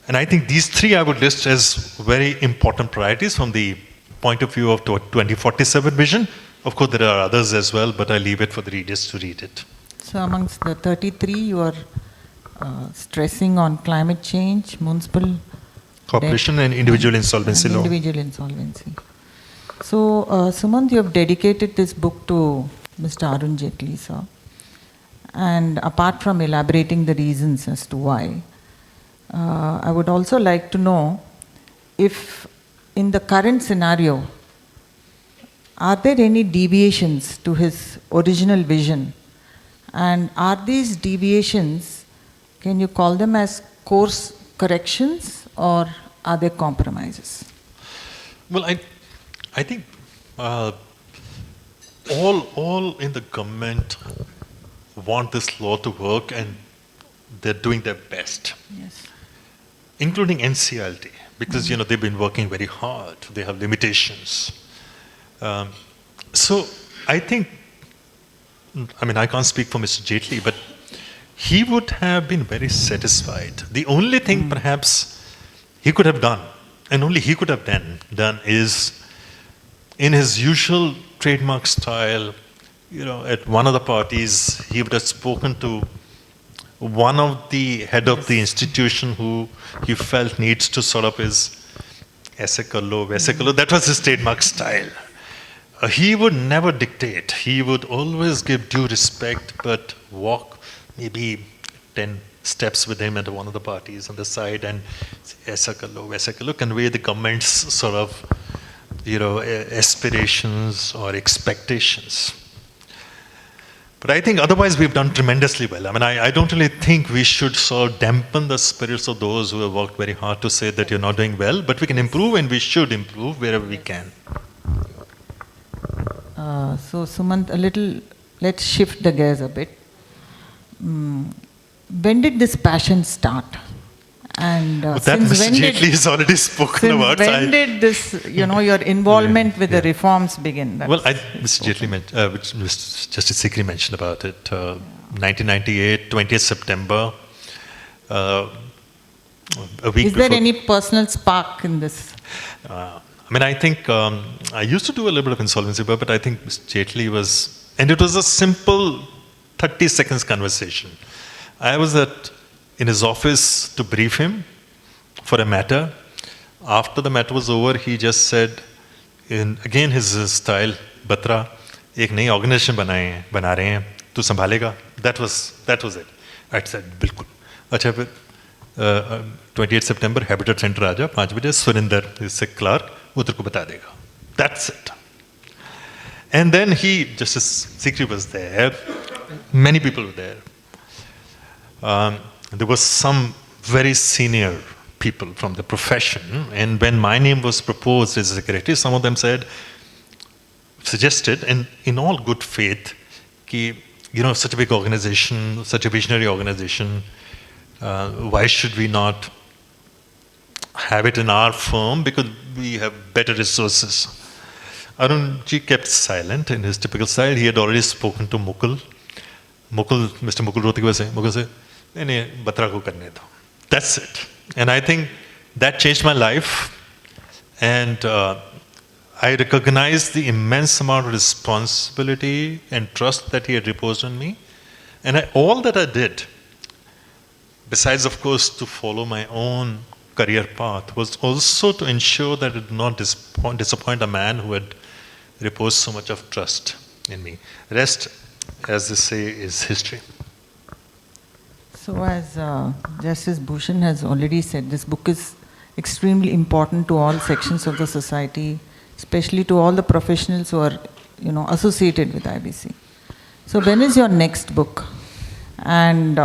And I think these three I would list as very important priorities from the point of view of the 2047 vision. Of course, there are others as well, but I leave it for the readers to read it. So amongst the 33, you are stressing on climate change, municipal Corporation debt, and individual insolvency law. Individual insolvency. So, Sumant, you have dedicated this book to Mr. Arun Jaitley, sir. And apart from elaborating the reasons as to why, I would also like to know if in the current scenario, are there any deviations to his original vision? And are these deviations, can you call them as course corrections or are they compromises? Well, I think all in the government want this law to work and they're doing their best. Yes. Including NCLT, because they've been working very hard. They have limitations. So I think, I can't speak for Mr. Jaitley, but he would have been very satisfied. The only thing perhaps he could have done, and only he could have done is, in his usual trademark style, at one of the parties, he would have spoken to one of the head of the institution who he felt needs to sort of his aise karlo, waise karlo. That was his trademark style. He would never dictate. He would always give due respect, but walk maybe 10 steps with him at one of the parties on the side and say, aise karlo, waise karlo, convey the government's sort of, aspirations or expectations. But I think otherwise we've done tremendously well. I don't really think we should sort of dampen the spirits of those who have worked very hard to say that you're not doing well, but we can improve and we should improve wherever we can. So Sumant, let's shift the gears a bit. When did this passion start? And that Mr. Jaitley has already spoken about. When did this, your involvement with the reforms begin? Well, Mr. Jaitley, which Mr. Justice Sikri mentioned about it, 1998, 20th September, a week Is there before. any personal spark in this? I think I used to do a little bit of insolvency work, but I think Mr. Jaitley was, and it was a simple 30 seconds conversation. I was in his office to brief him for a matter. After the matter was over, he just said, again his style, Batra, एक नई organization बना रहे हैं, तू संभालेगा? That was it. I said, बिल्कुल. अच्छा फिर 28 September, Habitat Center आ जा, 5 बजे, Surinder, is a clerk, वो तेरे को बता देगा. That's it. And then Justice Sikri was there, many people were there. There was some very senior people from the profession, and when my name was proposed as secretary, some of them suggested, and in all good faith, such a big organization, such a visionary organization, why should we not have it in our firm, because we have better resources. Arunji kept silent in his typical style. He had already spoken to Mukul. Mr. Mukul Rohtak was saying, Mukul said, "नहीं, Batra को करने दो." That's it. And I think that changed my life. And I recognized the immense amount of responsibility and trust that he had reposed on me. And all that I did, besides, of course, to follow my own career path, was also to ensure that it did not disappoint a man who had reposed so much of trust in me. Rest, as they say, is history. So as Justice Bhushan has already said, this book is extremely important to all sections of the society, especially to all the professionals who are, associated with IBC. So when is your next book? And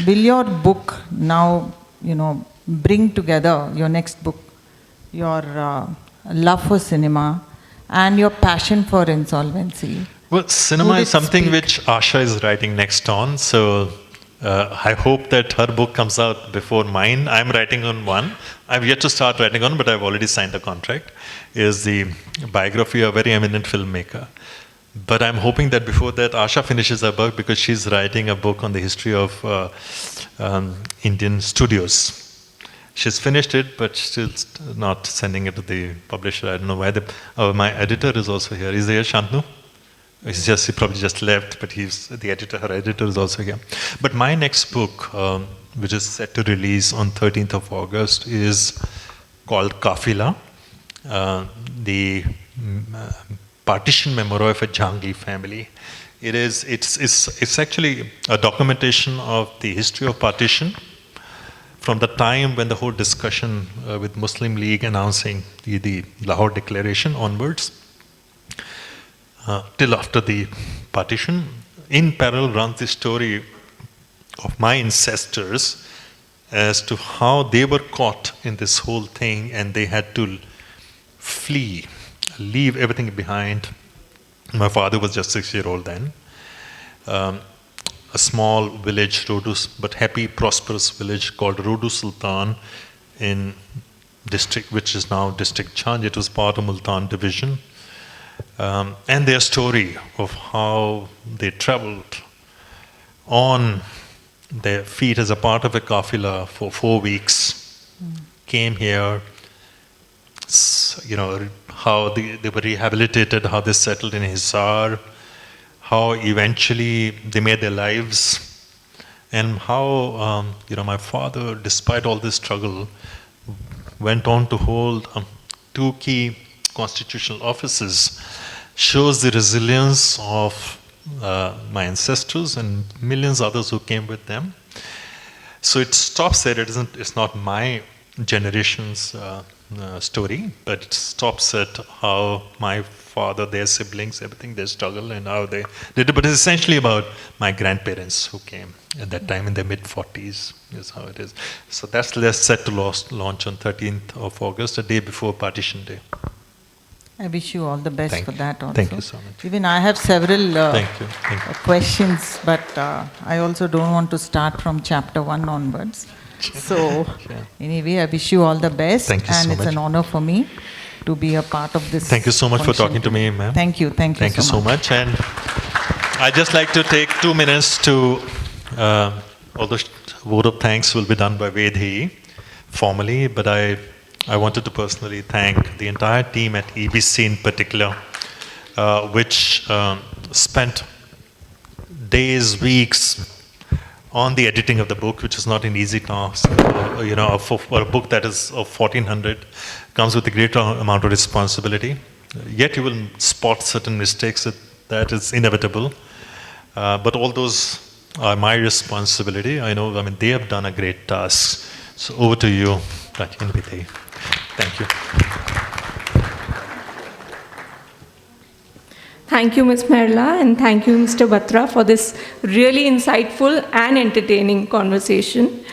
will your book now, bring together your next book, your love for cinema and your passion for insolvency? Well, cinema is something which Asha is writing next on, so I hope that her book comes out before mine. I'm writing on one. I've yet to start writing on, but I've already signed a contract. Is the biography of a very eminent filmmaker. But I'm hoping that before that, Asha finishes her book, because she's writing a book on the history of Indian studios. She's finished it, but still not sending it to the publisher. I don't know why. My editor is also here. Is there Shantanu? He probably just left, but he's the editor. Her editor is also here. But my next book, which is set to release on 13th of August, is called Kafila. The partition memoir of a Jhangi family. It's actually a documentation of the history of partition from the time when the whole discussion with Muslim League announcing the Lahore Declaration onwards till after the partition. In parallel runs the story of my ancestors as to how they were caught in this whole thing and they had to flee, leave everything behind. My father was just 6-year-old then. A small village, but happy, prosperous village called Rodu Sultan in district, which is now district Chanj. It was part of Multan division. And their story of how they traveled on their feet as a part of a kafila for 4 weeks, came here, how they were rehabilitated, how they settled in Hisar, how eventually they made their lives, and how my father, despite all this struggle, went on to hold 2 key constitutional offices, shows the resilience of my ancestors and millions others who came with them. So it stops there. It's not my generation's story, but it stops at how my father, their siblings, everything, their struggle and how they did it. But it's essentially about my grandparents who came at that time in their mid-40s, is how it is. So that's set to launch on 13th of August, a day before Partition Day. I wish you all the best for that also. Thank you so much. Even I have several Thank you. questions, but I also don't want to start from chapter 1 onwards. So anyway, I wish you all the best. Thank you so much. And it's an honor for me to be a part of this. Thank you so much for talking to me, ma'am. Thank you. Thank you so much. And I'd just like to take 2 minutes to, all the vote of thanks will be done by Vedhi formally, but I wanted to personally thank the entire team at EBC in particular, which spent days, weeks on the editing of the book, which is not an easy task. For a book that is of 1400, comes with a great amount of responsibility. Yet you will spot certain mistakes that is inevitable. But all those are my responsibility. They have done a great task. So over to you, Prachi and Vidhi. Thank you. Thank you, Ms. Merla, and thank you, Mr. Batra, for this really insightful and entertaining conversation.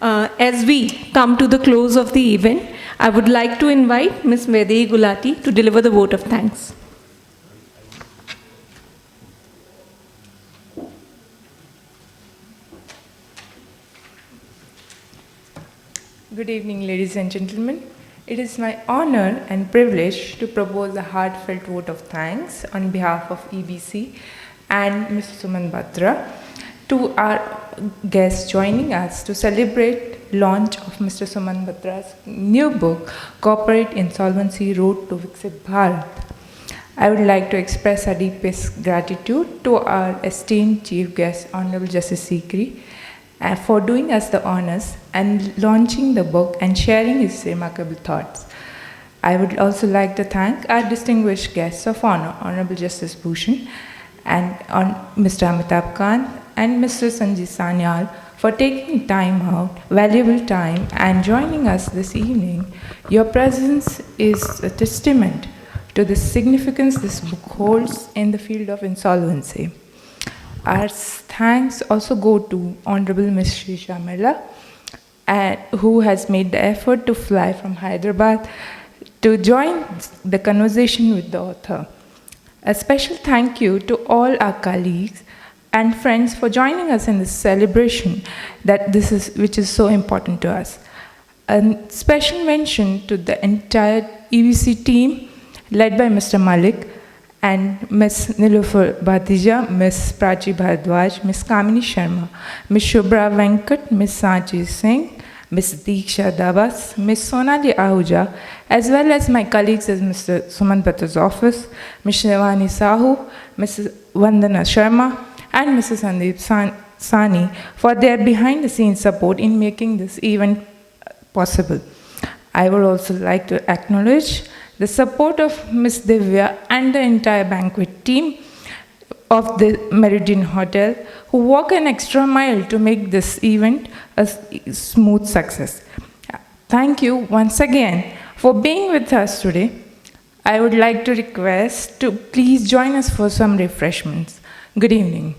As we come to the close of the event, I would like to invite Ms. Vedhi Gulati to deliver the vote of thanks. Good evening, ladies and gentlemen. It is my honor and privilege to propose a heartfelt vote of thanks on behalf of EBC and Mr. Sumant Batra to our guests joining us to celebrate launch of Mr. Sumant Batra's new book, Corporate Insolvency: Road to Viksit Bharat. I would like to express our deepest gratitude to our esteemed Chief Guest, Honorable Justice Sikri, for doing us the honors and launching the book and sharing his remarkable thoughts. I would also like to thank our distinguished guests of honor, Honorable Justice Bhushan and Mr. Amitabh Kant and Mr. Sanjeev Sanyal for taking time out, valuable time, and joining us this evening. Your presence is a testament to the significance this book holds in the field of insolvency. Our thanks also go to Honorable Ms. Srisha Merla, who has made the effort to fly from Hyderabad to join the conversation with the author. A special thank you to all our colleagues and friends for joining us in this celebration which is so important to us. A special mention to the entire EBC team led by Mr. Malik, and Ms. Nilufar Bhatija, Ms. Prachi Bhardwaj, Ms. Kamini Sharma, Ms. Shubhra Venkat, Ms. Sanjay Singh, Ms. Diksha Dabas, Ms. Sonali Ahuja, as well as my colleagues at Mr. Sumant Batra's office, Ms. Shivani Sahu, Ms. Vandana Sharma, and Mr. Sandeep Sani for their behind-the-scenes support in making this event possible. I would also like to acknowledge the support of Ms. Divya and the entire banquet team of the Meridian Hotel, who walk an extra mile to make this event a smooth success. Thank you once again for being with us today. I would like to request to please join us for some refreshments. Good evening.